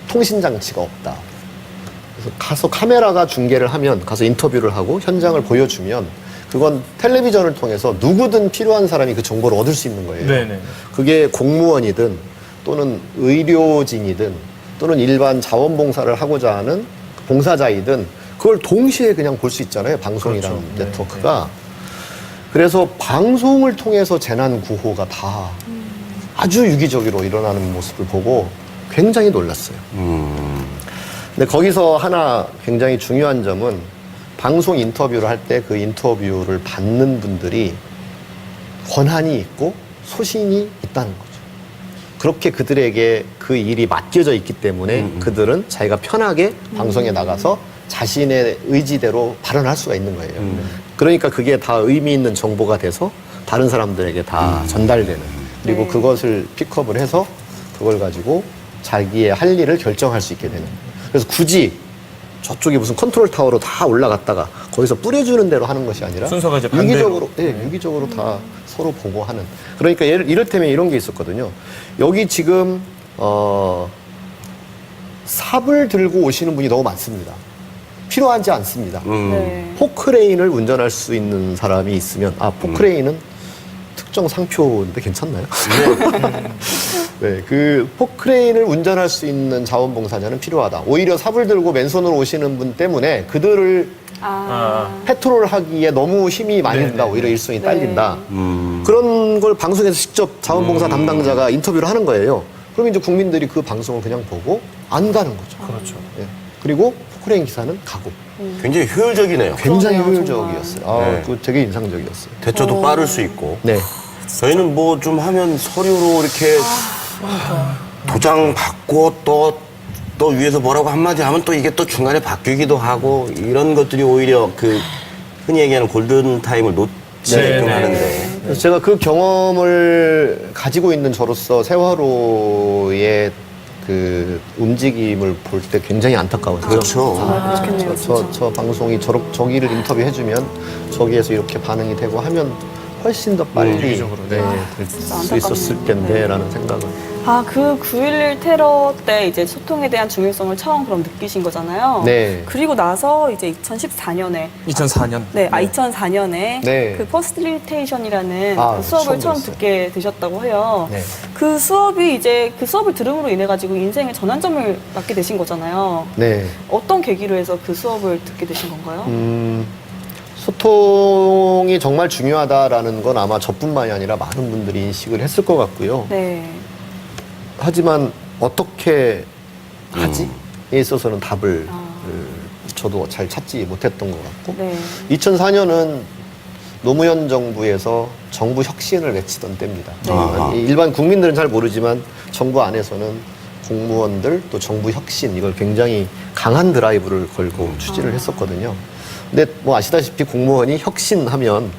Speaker 2: 통신 장치가 없다. 그래서 가서 카메라가 중계를 하면 가서 인터뷰를 하고 현장을 보여주면 그건 텔레비전을 통해서 누구든 필요한 사람이 그 정보를 얻을 수 있는 거예요.
Speaker 6: 네네.
Speaker 2: 그게 공무원이든 또는 의료진이든 또는 일반 자원봉사를 하고자 하는 봉사자이든 그걸 동시에 그냥 볼 수 있잖아요. 방송이라는
Speaker 6: 그렇죠.
Speaker 2: 네트워크가. 그래서 방송을 통해서 재난 구호가 다 아주 유기적으로 일어나는 모습을 보고 굉장히 놀랐어요. 근데 거기서 하나 굉장히 중요한 점은 방송 인터뷰를 할 때 그 인터뷰를 받는 분들이 권한이 있고 소신이 있다는 거죠. 그렇게 그들에게 그 일이 맡겨져 있기 때문에 그들은 자기가 편하게 방송에 나가서 자신의 의지대로 발언할 수가 있는 거예요. 그러니까 그게 다 의미 있는 정보가 돼서 다른 사람들에게 다 전달되는, 그리고
Speaker 7: 네.
Speaker 2: 그것을 픽업을 해서 그걸 가지고 자기의 할 일을 결정할 수 있게 되는. 그래서 굳이 저쪽에 무슨 컨트롤 타워로 다 올라갔다가 거기서 뿌려주는 대로 하는 것이 아니라
Speaker 6: 순서가 이제 반대로.
Speaker 2: 유기적으로, 네, 유기적으로 다 서로 보고하는. 그러니까 이를테면 이런 게 있었거든요. 여기 지금 삽을 들고 오시는 분이 너무 많습니다. 필요하지 않습니다.
Speaker 7: 네.
Speaker 2: 포크레인을 운전할 수 있는 사람이 있으면, 포크레인은 특정 상표인데 괜찮나요? 네, 그 포크레인을 운전할 수 있는 자원봉사자는 필요하다. 오히려 삽을 들고 맨손으로 오시는 분 때문에 그들을 패트롤 하기에 너무 힘이 많이 든다. 오히려 일손이 딸린다. 그런 걸 방송에서 직접 자원봉사 담당자가 인터뷰를 하는 거예요. 그럼 이제 국민들이 그 방송을 그냥 보고 안 가는 거죠.
Speaker 6: 그렇죠.
Speaker 2: 네. 그리고 포크레인 기사는 가고.
Speaker 5: 굉장히 효율적이네요.
Speaker 2: 굉장히
Speaker 7: 그러네요,
Speaker 2: 효율적이었어요.
Speaker 5: 정말.
Speaker 2: 그거 되게 인상적이었어요.
Speaker 5: 대처도 빠를 수 있고.
Speaker 2: 네.
Speaker 5: 저희는 뭐 좀 하면 서류로 이렇게 도장 받고 또 위에서 뭐라고 한마디 하면 또 이게 또 중간에 바뀌기도 하고 이런 것들이 오히려 그 흔히 얘기하는 골든타임을 놓치게끔 하는데.
Speaker 2: 그래서 제가 그 경험을 가지고 있는 저로서 세월호의 그 움직임을 볼 때 굉장히 안타까웠죠.
Speaker 5: 그렇죠.
Speaker 2: 저 방송이 저기를 인터뷰해주면 저기에서 이렇게 반응이 되고 하면 훨씬 더 빨리 될 수 있었을 텐데라는 생각을.
Speaker 7: 그 9.11 테러 때 이제 소통에 대한 중요성을 처음 그럼 느끼신 거잖아요.
Speaker 2: 네.
Speaker 7: 그리고 나서 이제 2014년에
Speaker 6: 2004년.
Speaker 7: 2004년에
Speaker 2: 네.
Speaker 7: 그 퍼실리테이션이라는 그
Speaker 2: 처음
Speaker 7: 수업을 처음
Speaker 2: 들었어요.
Speaker 7: 듣게 되셨다고 해요.
Speaker 2: 네.
Speaker 7: 그 수업이 이제 그 수업을 들음으로 인해 가지고 인생의 전환점을 맞게 되신 거잖아요.
Speaker 2: 네.
Speaker 7: 어떤 계기로 해서 그 수업을 듣게 되신 건가요?
Speaker 2: 소통이 정말 중요하다라는 건 아마 저뿐만이 아니라 많은 분들이 인식을 했을 것 같고요.
Speaker 7: 네.
Speaker 2: 하지만 어떻게 하지에 있어서는 답을 저도 잘 찾지 못했던 것 같고,
Speaker 7: 네.
Speaker 2: 2004년은 노무현 정부에서 정부 혁신을 외치던 때입니다. 일반 국민들은 잘 모르지만 정부 안에서는 공무원들 또 정부 혁신 이걸 굉장히 강한 드라이브를 걸고 추진을 했었거든요. 근데 뭐 아시다시피 공무원이 혁신하면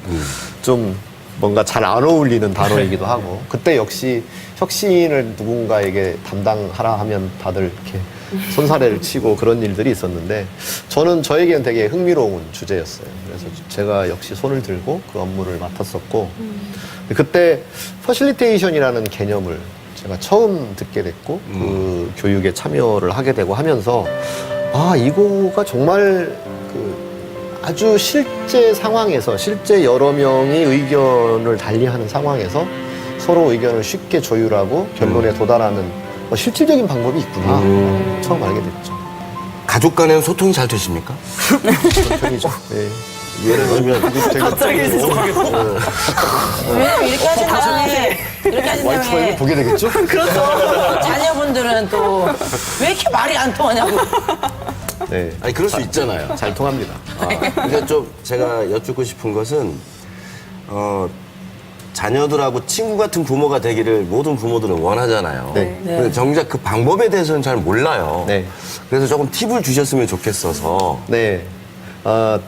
Speaker 2: 좀 뭔가 잘 안 어울리는 단어이기도 하고, 그때 역시 혁신을 누군가에게 담당하라 하면 다들 이렇게 손사래를 치고 그런 일들이 있었는데, 저는 저에게는 되게 흥미로운 주제였어요. 그래서 제가 역시 손을 들고 그 업무를 맡았었고, 그때 퍼실리테이션이라는 개념을 제가 처음 듣게 됐고, 그 교육에 참여를 하게 되고 하면서 이거가 정말 아주 실제 상황에서, 실제 여러 명이 의견을 달리하는 상황에서 서로 의견을 쉽게 조율하고 결론에 도달하는 실질적인 방법이 있구나. 처음 알게 됐죠.
Speaker 5: 가족 간에는 소통이 잘 되십니까?
Speaker 2: 편이죠. 네.
Speaker 5: 예를 들면
Speaker 7: 갑자기 진짜.
Speaker 3: 왜냐면 이렇게 하신 다음에
Speaker 2: 와이프가 보게 되겠죠?
Speaker 3: 그렇죠. 자녀분들은 또 왜 이렇게 말이 안 통하냐고.
Speaker 2: 네.
Speaker 5: 아니 그럴 수 있잖아요.
Speaker 2: 잘 통합니다.
Speaker 5: 그러니까 좀 제가 여쭙고 싶은 것은 자녀들하고 친구 같은 부모가 되기를 모든 부모들은 원하잖아요.
Speaker 2: 네.
Speaker 5: 근데 정작 그 방법에 대해서는 잘 몰라요.
Speaker 2: 네.
Speaker 5: 그래서 조금 팁을 주셨으면 좋겠어서.
Speaker 2: 네.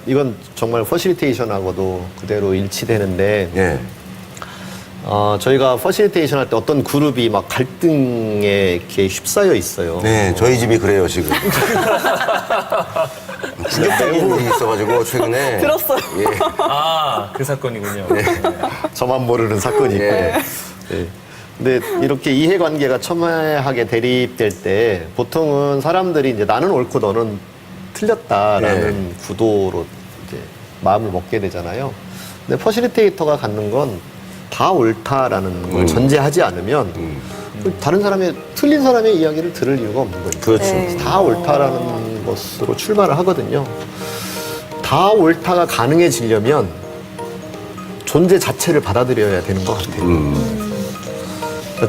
Speaker 2: 이건 정말 퍼실리테이션하고도 그대로 일치되는데,
Speaker 5: 예.
Speaker 2: 저희가 퍼실리테이션 할 때 어떤 그룹이 막 갈등에 이렇게 휩싸여 있어요.
Speaker 5: 네, 저희 집이 그래요 지금. 충격적인 일이 있어가지고 최근에.
Speaker 7: 들었어요.
Speaker 5: 예.
Speaker 6: 그 사건이군요.
Speaker 2: 저만 모르는 사건이 있고.
Speaker 5: 예.
Speaker 2: 네. 근데 이렇게 이해관계가 첨예하게 대립될 때 보통은 사람들이 이제 나는 옳고 너는 틀렸다라는 구도로 이제 마음을 먹게 되잖아요. 근데 퍼실리테이터가 갖는 건 다 옳다라는 걸 전제하지 않으면 다른 사람의 틀린 사람의 이야기를 들을 이유가 없는 거죠.
Speaker 5: 그렇죠.
Speaker 7: 네.
Speaker 2: 다 옳다라는 것으로 출발을 하거든요. 다 옳다가 가능해지려면 존재 자체를 받아들여야 되는 것 같아요.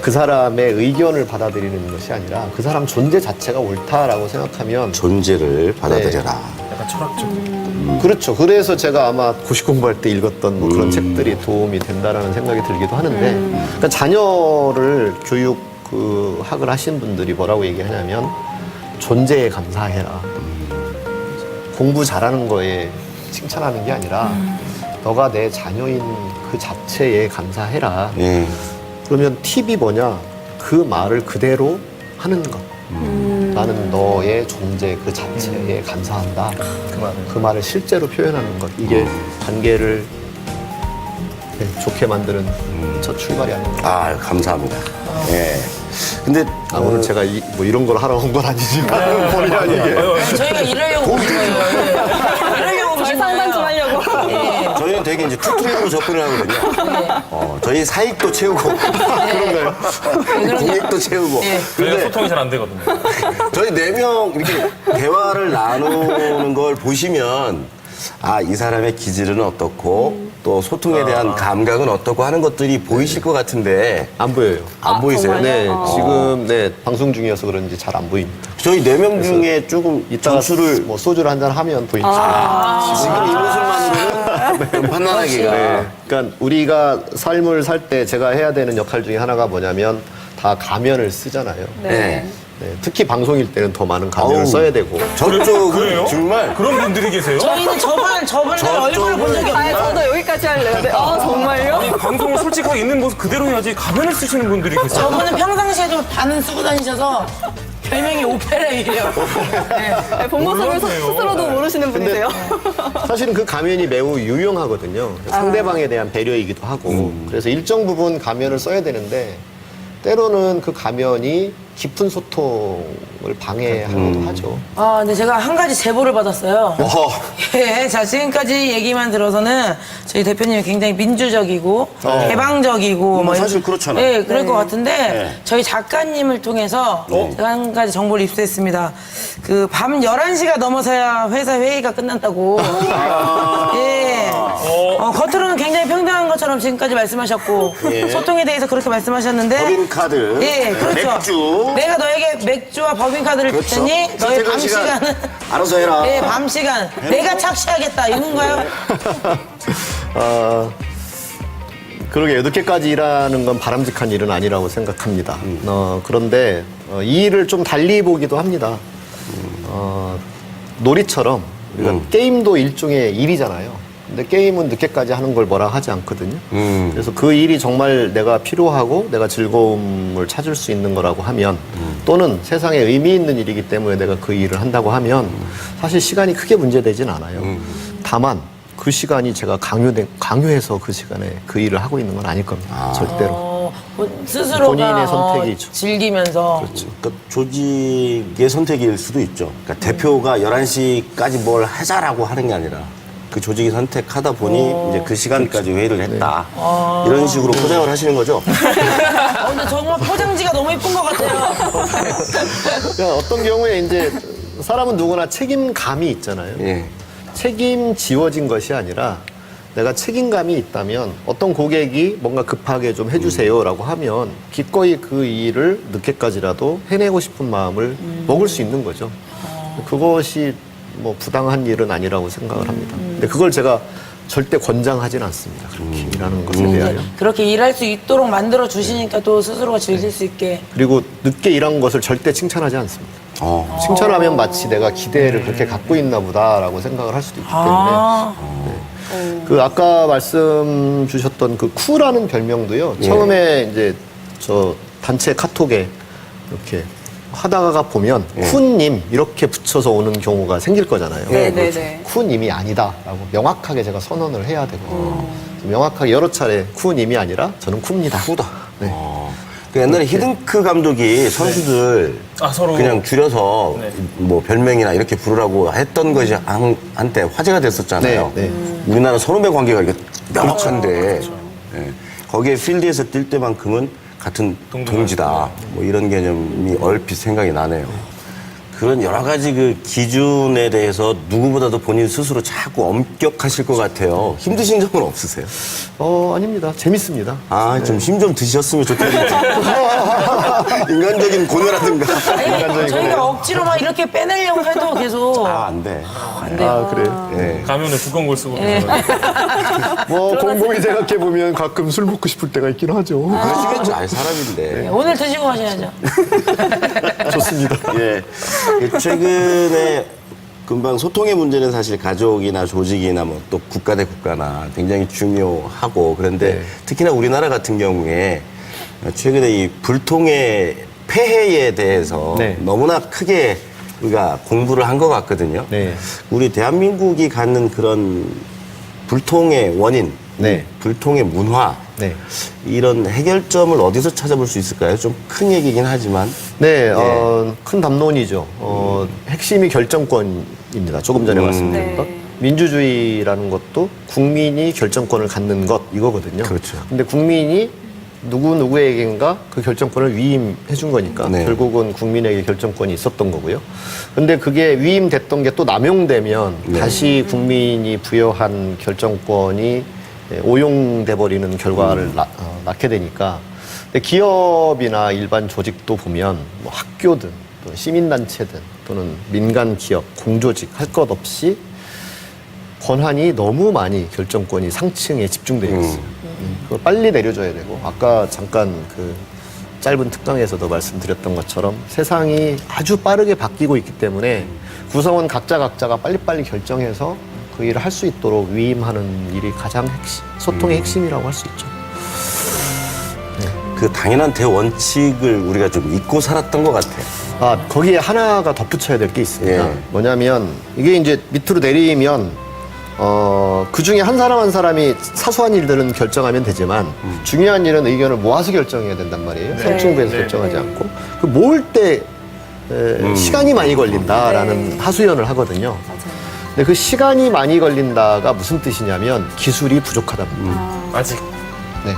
Speaker 2: 그 사람의 의견을 받아들이는 것이 아니라 그 사람 존재 자체가 옳다라고 생각하면
Speaker 5: 존재를 받아들여라.
Speaker 6: 약간 철학적.
Speaker 2: 그렇죠. 그래서 제가 아마 고시 공부할 때 읽었던 뭐 그런 책들이 도움이 된다라는 생각이 들기도 하는데, 그러니까 자녀를 교육 그 학을 하신 분들이 뭐라고 얘기하냐면 존재에 감사해라. 공부 잘하는 거에 칭찬하는 게 아니라 너가 내 자녀인 그 자체에 감사해라.
Speaker 5: 예.
Speaker 2: 그러면 팁이 뭐냐? 그 말을 그대로 하는 것. 나는 너의 존재 그 자체에 감사한다. 그 말을 실제로 표현하는 것. 이게 관계를 좋게 만드는 첫 출발이 아닌가.
Speaker 5: 아, 감사합니다. 예. 근데
Speaker 2: 오늘 제가 뭐 이런 걸 하러 온 건 아니지만 본의 아니게.
Speaker 3: 저희가 이러려고 온 거예요. 예. 이러려고
Speaker 7: 절
Speaker 3: 오신
Speaker 7: 상담 좀
Speaker 3: 거예요.
Speaker 7: 하려고.
Speaker 3: 예.
Speaker 5: 저희는 되게 이제 툴툴로 접근을 하거든요. 저희 사익도 채우고 그런가요? 공익도 채우고.
Speaker 3: 네.
Speaker 6: 저희가 소통이 잘 안 되거든요.
Speaker 5: 저희 4명 이렇게 대화를 나누는 걸 보시면 아, 이 사람의 기질은 어떻고 또 소통에 대한 감각은 어떻고 하는 것들이 보이실 것 같은데
Speaker 2: 안 보여요.
Speaker 5: 안 보이세요?
Speaker 7: 정말요?
Speaker 2: 네, 지금 방송 중이어서 그런지 잘 안 보입니다.
Speaker 5: 저희 4명 중에 조금
Speaker 2: 이따가
Speaker 5: 점수를
Speaker 2: 뭐 소주를 한잔 하면 보이죠.
Speaker 5: 지금 이 모습만으로는 판단하기가
Speaker 2: 네. 그러니까 우리가 삶을 살 때 제가 해야 되는 역할 중에 하나가 뭐냐면 다 가면을 쓰잖아요.
Speaker 5: 네.
Speaker 2: 네, 특히 방송일 때는 더 많은 가면을
Speaker 5: 어우.
Speaker 2: 써야 되고.
Speaker 5: 저쪽은
Speaker 6: 그래요?
Speaker 5: 정말
Speaker 6: 그런 분들이 계세요?
Speaker 3: 저희는 저분들 얼굴을 본 적이
Speaker 7: 아,
Speaker 3: 없어요.
Speaker 7: 저도 여기까지 할래요. 네. 아, 정말요?
Speaker 6: 아니, 방송을 솔직하게 있는 모습 그대로 해야지 가면을 쓰시는 분들이 계세요.
Speaker 3: 저분은 평상시에도 반은 쓰고 다니셔서 별명이 오페라이에요. 네.
Speaker 7: 네, 본 모습을
Speaker 6: 몰랐네요.
Speaker 7: 스스로도 모르시는 분이세요.
Speaker 2: 사실은 그 가면이 매우 유용하거든요. 상대방에 대한 배려이기도 하고. 그래서 일정 부분 가면을 써야 되는데 때로는 그 가면이 깊은 소통을 방해하기도 하죠.
Speaker 3: 아, 근데 제가 한 가지 제보를 받았어요. 예, 자, 지금까지 얘기만 들어서는 저희 대표님이 굉장히 민주적이고 개방적이고 뭐
Speaker 5: 사실 그렇잖아요.
Speaker 3: 예, 그럴 것 같은데
Speaker 5: 네.
Speaker 3: 저희 작가님을 통해서 제가 한 가지 정보를 입수했습니다. 그 밤 11시가 넘어서야 회사 회의가 끝난다고. 예. 겉으로는 굉장히 평등한 것처럼 지금까지 말씀하셨고
Speaker 5: 예.
Speaker 3: 소통에 대해서 그렇게 말씀하셨는데
Speaker 5: 법인카드,
Speaker 3: 예, 그렇죠.
Speaker 5: 맥주.
Speaker 3: 내가 너에게 맥주와 법인카드를
Speaker 5: 그렇죠.
Speaker 3: 줬더니 너의 밤
Speaker 5: 출퇴근 시간
Speaker 3: 시간은
Speaker 5: 알아서 해라.
Speaker 3: 네, 밤 시간. 내가 착시하겠다. 이건가요?
Speaker 2: 그러게 늦게까지 일하는 건 바람직한 일은 아니라고 생각합니다. 그런데 이 일을 좀 달리 보기도 합니다. 놀이처럼 우리가 게임도 일종의 일이잖아요. 근데 게임은 늦게까지 하는 걸 뭐라 하지 않거든요. 그래서 그 일이 정말 내가 필요하고 내가 즐거움을 찾을 수 있는 거라고 하면 또는 세상에 의미 있는 일이기 때문에 내가 그 일을 한다고 하면 사실 시간이 크게 문제되진 않아요. 다만 그 시간이 제가 강요해서 그 시간에 그 일을 하고 있는 건 아닐 겁니다. 절대로.
Speaker 3: 스스로가
Speaker 2: 본인의 선택이죠.
Speaker 3: 즐기면서.
Speaker 5: 그러니까 조직의 선택일 수도 있죠. 그러니까 대표가 11시까지 뭘 하자라고 하는 게 아니라 그 조직이 선택하다 보니 이제 그 시간까지 회의를 했다. 이런 식으로 포장을 하시는 거죠.
Speaker 3: 근데 정말 포장지가 너무 예쁜 것 같아요.
Speaker 2: 그러니까 어떤 경우에 이제 사람은 누구나 책임감이 있잖아요.
Speaker 5: 예.
Speaker 2: 책임지워진 것이 아니라 내가 책임감이 있다면 어떤 고객이 뭔가 급하게 좀 해주세요라고 하면 기꺼이 그 일을 늦게까지라도 해내고 싶은 마음을 먹을 수 있는 거죠. 그것이 뭐 부당한 일은 아니라고 생각을 합니다. 근데 그걸 제가 절대 권장하진 않습니다. 그렇게 일하는 것에 대하여.
Speaker 3: 그렇게 일할 수 있도록 만들어 주시니까 또 스스로가 즐길 수 있게.
Speaker 2: 그리고 늦게 일한 것을 절대 칭찬하지 않습니다. 칭찬하면 마치 내가 기대를 그렇게 갖고 있나 보다라고 생각을 할 수도 있기 때문에. 그 아까 말씀 주셨던 그 쿠라는 별명도요. 처음에 이제 저 단체 카톡에 이렇게 하다가 보면 쿠님 이렇게 붙여서 오는 경우가 생길 거잖아요.
Speaker 7: 네네네.
Speaker 2: 쿠님이 아니다라고 명확하게 제가 선언을 해야 되고 명확하게 여러 차례 쿠님이 아니라 저는 쿠입니다.
Speaker 5: 쿠다.
Speaker 2: 네.
Speaker 5: 그 옛날에 히든크 감독이 선수들
Speaker 6: 서로
Speaker 5: 그냥 줄여서
Speaker 6: 네.
Speaker 5: 뭐 별명이나 이렇게 부르라고 했던 것이 한때 화제가 됐었잖아요.
Speaker 2: 네, 네.
Speaker 5: 우리나라 선후배 관계가 이게 명확한데 예. 거기에 필드에서 뛸 때만큼은 같은 동지다. 뭐 이런 개념이 얼핏 생각이 나네요. 그런 여러 가지 그 기준에 대해서 누구보다도 본인 스스로 자꾸 엄격하실 것 같아요. 힘드신 적은 없으세요?
Speaker 2: 아닙니다. 재밌습니다.
Speaker 5: 아, 좀 힘 좀 드셨으면 좋겠는데. 인간적인 고뇌라든가.
Speaker 3: 아니, 저희가 억지로 막 이렇게 빼내려고 해도 계속
Speaker 5: 안 돼.
Speaker 3: 안 돼요.
Speaker 2: 그래요?
Speaker 5: 예.
Speaker 6: 가면은 두꺼운 걸 쓰고
Speaker 2: 뭐 곰곰이 생각해보면 가끔 술 먹고 싶을 때가 있긴 하죠.
Speaker 5: 그러시겠죠. 아니, 사람인데.
Speaker 3: 오늘 드시고 가셔야죠.
Speaker 2: 좋습니다.
Speaker 5: 예. 최근에 금방 소통의 문제는 사실 가족이나 조직이나 뭐 또 국가 대 국가나 굉장히 중요하고 그런데
Speaker 2: 네.
Speaker 5: 특히나 우리나라 같은 경우에 최근에 이 불통의 폐해에 대해서
Speaker 2: 네.
Speaker 5: 너무나 크게 우리가 공부를 한 것 같거든요.
Speaker 2: 네.
Speaker 5: 우리 대한민국이 갖는 그런 불통의 원인,
Speaker 2: 네.
Speaker 5: 불통의 문화
Speaker 2: 네.
Speaker 5: 이런 해결점을 어디서 찾아볼 수 있을까요? 좀 큰 얘기긴 하지만.
Speaker 2: 네, 큰 담론이죠. 핵심이 결정권입니다. 조금 전에 말씀드렸던.
Speaker 7: 네.
Speaker 2: 민주주의라는 것도 국민이 결정권을 갖는 것, 이거거든요.
Speaker 5: 그렇죠.
Speaker 2: 근데 국민이 누구에겐가 그 결정권을 위임해 준 거니까
Speaker 5: 네.
Speaker 2: 결국은 국민에게 결정권이 있었던 거고요. 근데 그게 위임됐던 게 또 남용되면
Speaker 5: 네.
Speaker 2: 다시 국민이 부여한 결정권이 오용돼 버리는 결과를 낳게 되니까 근데 기업이나 일반 조직도 보면 뭐 학교든 또 시민단체든 또는 민간 기업, 공조직 할 것 없이 권한이 너무 많이 결정권이 상층에 집중되어 있어요. 그걸 빨리 내려줘야 되고 아까 잠깐 그 짧은 특강에서도 말씀드렸던 것처럼 세상이 아주 빠르게 바뀌고 있기 때문에 구성원 각자가 빨리빨리 결정해서 그 일을 할 수 있도록 위임하는 일이 가장 소통의 핵심이라고 할 수 있죠.
Speaker 5: 그 당연한 대원칙을 우리가 좀 잊고 살았던 것 같아요.
Speaker 2: 거기에 하나가 덧붙여야 될 게 있습니다.
Speaker 5: 예.
Speaker 2: 뭐냐면 이게 이제 밑으로 내리면 그 중에 한 사람 한 사람이 사소한 일들은 결정하면 되지만 중요한 일은 의견을 모아서 결정해야 된단 말이에요. 상충부에서 결정하지 않고 그 모을 때 시간이 많이 걸린다라는 하소연을 하거든요. 근데 그 시간이 많이 걸린다가 무슨 뜻이냐면 기술이 부족하답니다.
Speaker 6: 아직
Speaker 2: 네.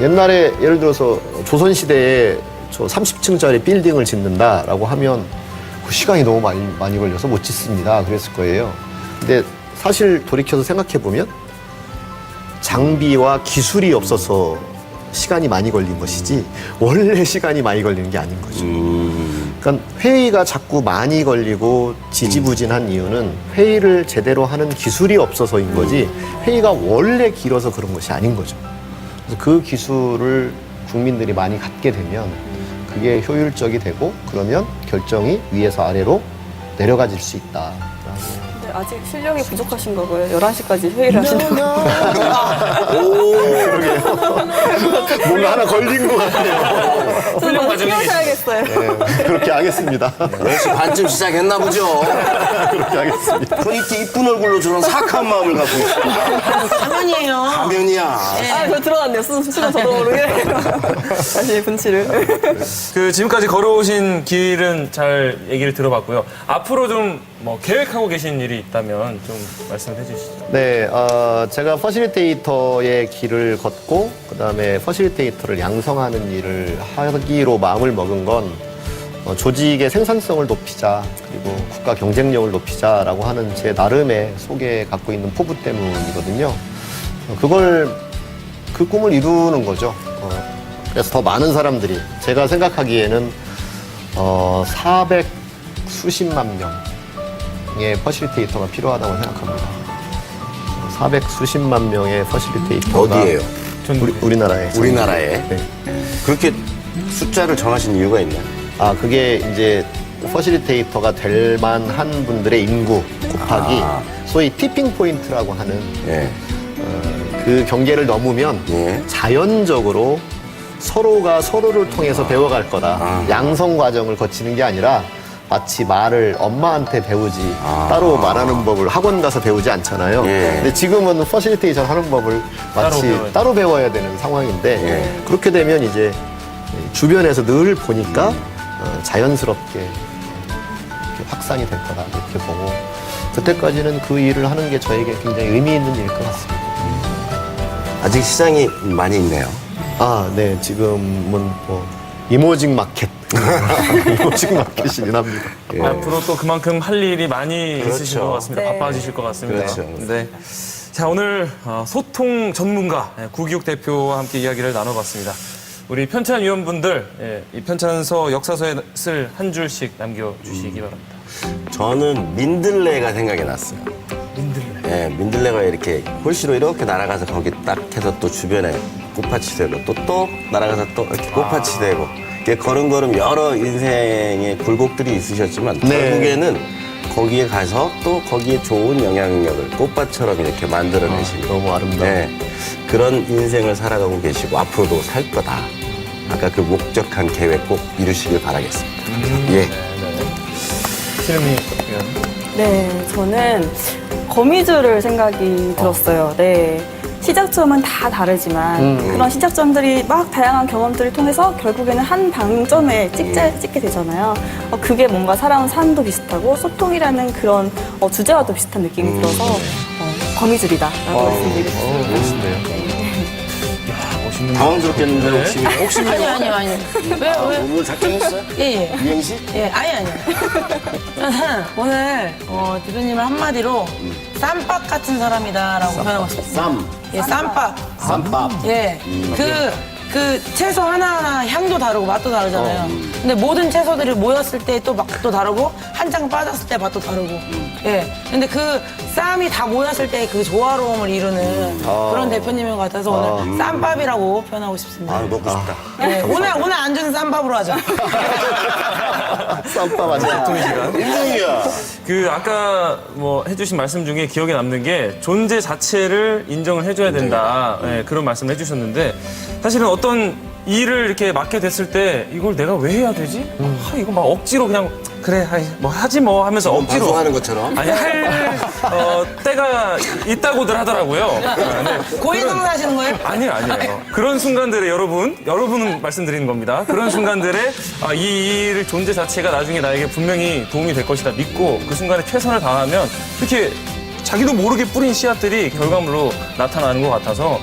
Speaker 2: 옛날에 예를 들어서 조선시대에 저 30층짜리 빌딩을 짓는다라고 하면 그 시간이 너무 많이 걸려서 못 짓습니다. 그랬을 거예요. 근데 사실 돌이켜서 생각해보면 장비와 기술이 없어서 시간이 많이 걸린 것이지 원래 시간이 많이 걸리는 게 아닌 거죠. 그러니까 회의가 자꾸 많이 걸리고 지지부진한 이유는 회의를 제대로 하는 기술이 없어서인 거지 회의가 원래 길어서 그런 것이 아닌 거죠. 그래서 그 기술을 국민들이 많이 갖게 되면 그게 효율적이 되고 그러면 결정이 위에서 아래로 내려가질 수 있다.
Speaker 7: 근데 아직 실력이 부족하신가 봐요. 11시까지 회의를 하신다고.
Speaker 2: 뭔가 하나 걸린 것 같아요.
Speaker 7: 좀 키우셔야겠어요.
Speaker 2: 그렇게 하겠습니다.
Speaker 5: 10시 반쯤 시작했나 보죠.
Speaker 2: 그렇게 하겠습니다.
Speaker 5: 프리티 이쁜 얼굴로 저런 사악한 마음을 갖고 있어요.
Speaker 3: 가만이에요.
Speaker 5: 가면이야.
Speaker 7: 그거 들어갔네요. 수는 저도 모르게. 다시 분치를.
Speaker 6: 그 지금까지 걸어오신 길은 잘 얘기를 들어봤고요. 앞으로 좀 뭐 계획하고 계신 일이 있다면 좀 말씀해 주시죠.
Speaker 2: 네, 제가 퍼실리테이터의 길을 걷고 그다음에 퍼실리테이터를 양성하는 일을 하기로 마음을 먹은 건 조직의 생산성을 높이자 그리고 국가 경쟁력을 높이자라고 하는 제 나름의 속에 갖고 있는 포부 때문이거든요. 그 꿈을 이루는 거죠. 그래서 더 많은 사람들이 제가 생각하기에는 400 수십만 명의 퍼실리테이터가 필요하다고 생각합니다. 400 수십만 명의 퍼실리테이터가
Speaker 5: 어디예요?
Speaker 2: 우리나라에.
Speaker 5: 우리나라에.
Speaker 2: 네.
Speaker 5: 그렇게 숫자를 정하신 이유가 있나요?
Speaker 2: 그게 이제 퍼실리테이터가 될 만한 분들의 인구 곱하기 소위 티핑 포인트라고 하는
Speaker 5: 예.
Speaker 2: 그 경계를 넘으면
Speaker 5: 예.
Speaker 2: 자연적으로 서로가 서로를 통해서 배워갈 거다. 양성 과정을 거치는 게 아니라 마치 말을 엄마한테 배우지 따로 말하는 법을 학원 가서 배우지 않잖아요.
Speaker 5: 예.
Speaker 2: 근데 지금은 퍼실리테이션 하는 법을 마치 따로 배워야 되는 상황인데 그렇게 되면 이제 주변에서 늘 보니까 자연스럽게 이렇게 확산이 될 거다 이렇게 보고 그때까지는 그 일을 하는 게 저에게 굉장히 의미 있는 일일 것 같습니다.
Speaker 5: 아직 시장이 많이 있네요.
Speaker 2: 아, 네. 지금은 뭐 이모징 마켓. 이모징 마켓이긴 합니다.
Speaker 5: 예.
Speaker 6: 앞으로 또 그만큼 할 일이 많이 있으실 것 같습니다.
Speaker 7: 네.
Speaker 6: 바빠지실 것 같습니다.
Speaker 5: 그렇죠.
Speaker 6: 네. 자, 오늘 소통 전문가 구기욱 대표와 함께 이야기를 나눠봤습니다. 우리 편찬위원분들 이 편찬서 역사서에 쓸 한 줄씩 남겨주시기 바랍니다.
Speaker 5: 저는 민들레가 생각이 났어요. 민들레? 네, 민들레가 이렇게 홀씨로 이렇게 날아가서 거기 딱 해서 또 주변에 꽃밭이 되고 또 날아가서 또 이렇게 꽃밭이 되고 이렇게 걸음걸음 여러 인생의 굴곡들이 있으셨지만
Speaker 2: 네.
Speaker 5: 결국에는 거기에 가서 또 거기에 좋은 영향력을 꽃밭처럼 이렇게 만들어내시는
Speaker 2: 너무 아름다워.
Speaker 5: 네, 그런 인생을 살아가고 계시고 앞으로도 살 거다. 아까 그 목적한 계획 꼭 이루시길 바라겠습니다. 예.
Speaker 6: 신은미 위원.
Speaker 7: 네, 저는 거미줄을 생각이 들었어요. 네. 시작점은 다 다르지만 그런 시작점들이 막 다양한 경험들을 통해서 결국에는 한 방점에 찍게 되잖아요. 그게 뭔가 살아온 삶도 비슷하고 소통이라는 그런 주제와도 비슷한 느낌이 들어서 거미줄이다라고 말씀드리겠습니다.
Speaker 2: 멋있네요.
Speaker 5: 당황스럽겠는데 혹시
Speaker 3: 아니요. 왜요?
Speaker 5: 오늘 작정했어요?
Speaker 3: 예.
Speaker 5: 이행시?
Speaker 3: 예, 아니요. 저는 오늘 대표님을 한마디로 쌈밥 같은 사람이다라고 표현하고 싶습니다.
Speaker 5: 쌈.
Speaker 3: 예, 쌈밥.
Speaker 5: 쌈밥.
Speaker 3: 예. 그 채소 하나하나 향도 다르고 맛도 다르잖아요. 근데 모든 채소들이 모였을 때 또 맛도 다르고 한 장 빠졌을 때 맛도 다르고. 예. 근데 그 쌈이 다 모였을 때 그 조화로움을 이루는 그런 대표님인 것 같아서 오늘 쌈밥이라고 표현하고 싶습니다.
Speaker 5: 아, 먹고 싶다.
Speaker 3: 예, 오늘 안주는 쌈밥으로 하자.
Speaker 2: 쌈밥 아니야.
Speaker 5: 인정이야.
Speaker 6: 그 아까 뭐 해주신 말씀 중에 기억에 남는 게 존재 자체를 인정을 해줘야 된다. 예, 그런 말씀을 해주셨는데 사실은 어떤 일을 이렇게 맡게 됐을 때 이걸 내가 왜 해야 되지? 이거 막 억지로 그냥 그래 뭐 하지 뭐 하면서 억지로
Speaker 5: 방송하는 것처럼.
Speaker 6: 아니 할 때가 있다고들 하더라고요. 네.
Speaker 3: 고해성사 하시는 거예요?
Speaker 6: 아니에요. 그런 순간들에 여러분은 말씀드리는 겁니다. 그런 순간들에 이 일 존재 자체가 나중에 나에게 분명히 도움이 될 것이다 믿고 그 순간에 최선을 다하면 이렇게 자기도 모르게 뿌린 씨앗들이 결과물로 나타나는 것 같아서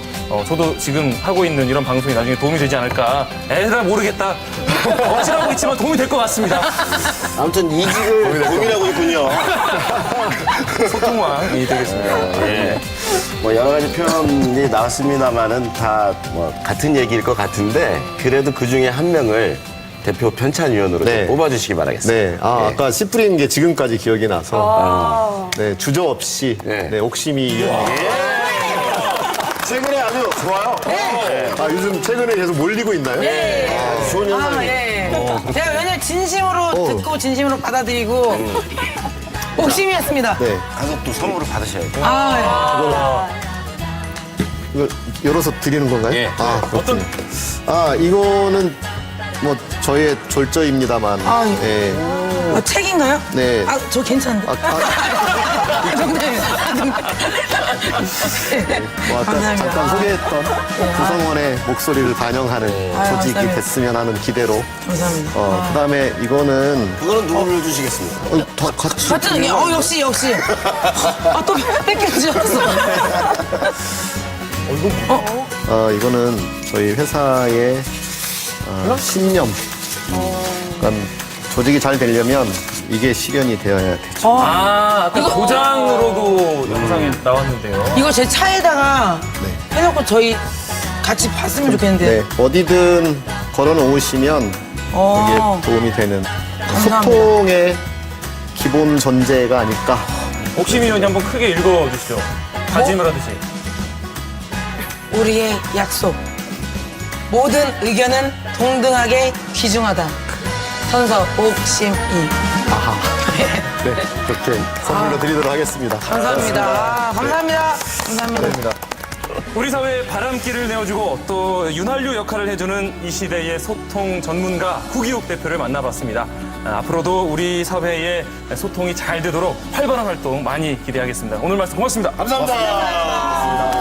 Speaker 6: 저도 지금 하고 있는 이런 방송이 나중에 도움이 되지 않을까. 나 모르겠다. 억지하고 있지만 도움이 될 것 같습니다.
Speaker 5: 아무튼 이직을 고민하고 있군요.
Speaker 6: 소통왕이 되겠습니다. 예.
Speaker 5: 뭐 여러 가지 표현이 나왔습니다만은 다 뭐 같은 얘기일 것 같은데 그래도 그 중에 한 명을 대표 편찬위원으로
Speaker 2: 네.
Speaker 5: 좀 뽑아주시기 바라겠습니다.
Speaker 2: 네. 아까 씨 뿌리는 게 지금까지 기억이 나서 네, 주저없이
Speaker 5: 네.
Speaker 2: 옥심이 이어지게.
Speaker 5: 최근에 아주 좋아요.
Speaker 2: 요즘 최근에 계속 몰리고 있나요?
Speaker 5: 좋은 현상이.
Speaker 3: 예. 제가 왜냐면 진심으로 듣고 진심으로 받아들이고 옥심이었습니다.
Speaker 2: 네.
Speaker 5: 가서 또 선물을 받으셔야죠.
Speaker 2: 이거 열어서 드리는 건가요?
Speaker 5: 예.
Speaker 2: 그렇군요. 이거는 뭐 저의 졸저입니다만. 예.
Speaker 3: 책인가요?
Speaker 2: 네.
Speaker 3: 저 괜찮은데. 감사합니다.
Speaker 2: 잠깐 소개했던 구성원의 목소리를 반영하는 조직이
Speaker 3: 감사합니다.
Speaker 2: 됐으면 하는 기대로.
Speaker 3: 감사합니다.
Speaker 2: 그다음에 이거는
Speaker 5: 그거는 누구를 주시겠습니까?
Speaker 2: 다 같이.
Speaker 3: 같은 역시. 또 뺏겨주셨어.
Speaker 2: 이거는 저희 회사의 신념. 그러니까 조직이 잘 되려면 이게 실현이 되어야 되죠.
Speaker 6: 아까 도장으로도 영상이 나왔는데요.
Speaker 3: 이거 제 차에다가 해놓고 저희 같이 봤으면 좋겠는데.
Speaker 2: 네, 어디든 걸어 놓으시면 이게 도움이 되는
Speaker 3: 감사합니다.
Speaker 2: 소통의 기본 전제가 아닐까.
Speaker 6: 옥심이 의원이 한번 크게 읽어주시죠. 다짐을 하듯이.
Speaker 3: 우리의 약속. 모든 의견은 동등하게 귀중하다. 선서 옥심이.
Speaker 2: 네, 그렇게 선물로 드리도록 하겠습니다.
Speaker 3: 감사합니다. 감사합니다.
Speaker 6: 우리 사회에 바람길을 내어주고 또 윤활유 역할을 해주는 이 시대의 소통 전문가 구기욱 대표를 만나봤습니다. 앞으로도 우리 사회의 소통이 잘 되도록 활발한 활동 많이 기대하겠습니다. 오늘 말씀 고맙습니다.
Speaker 5: 감사합니다.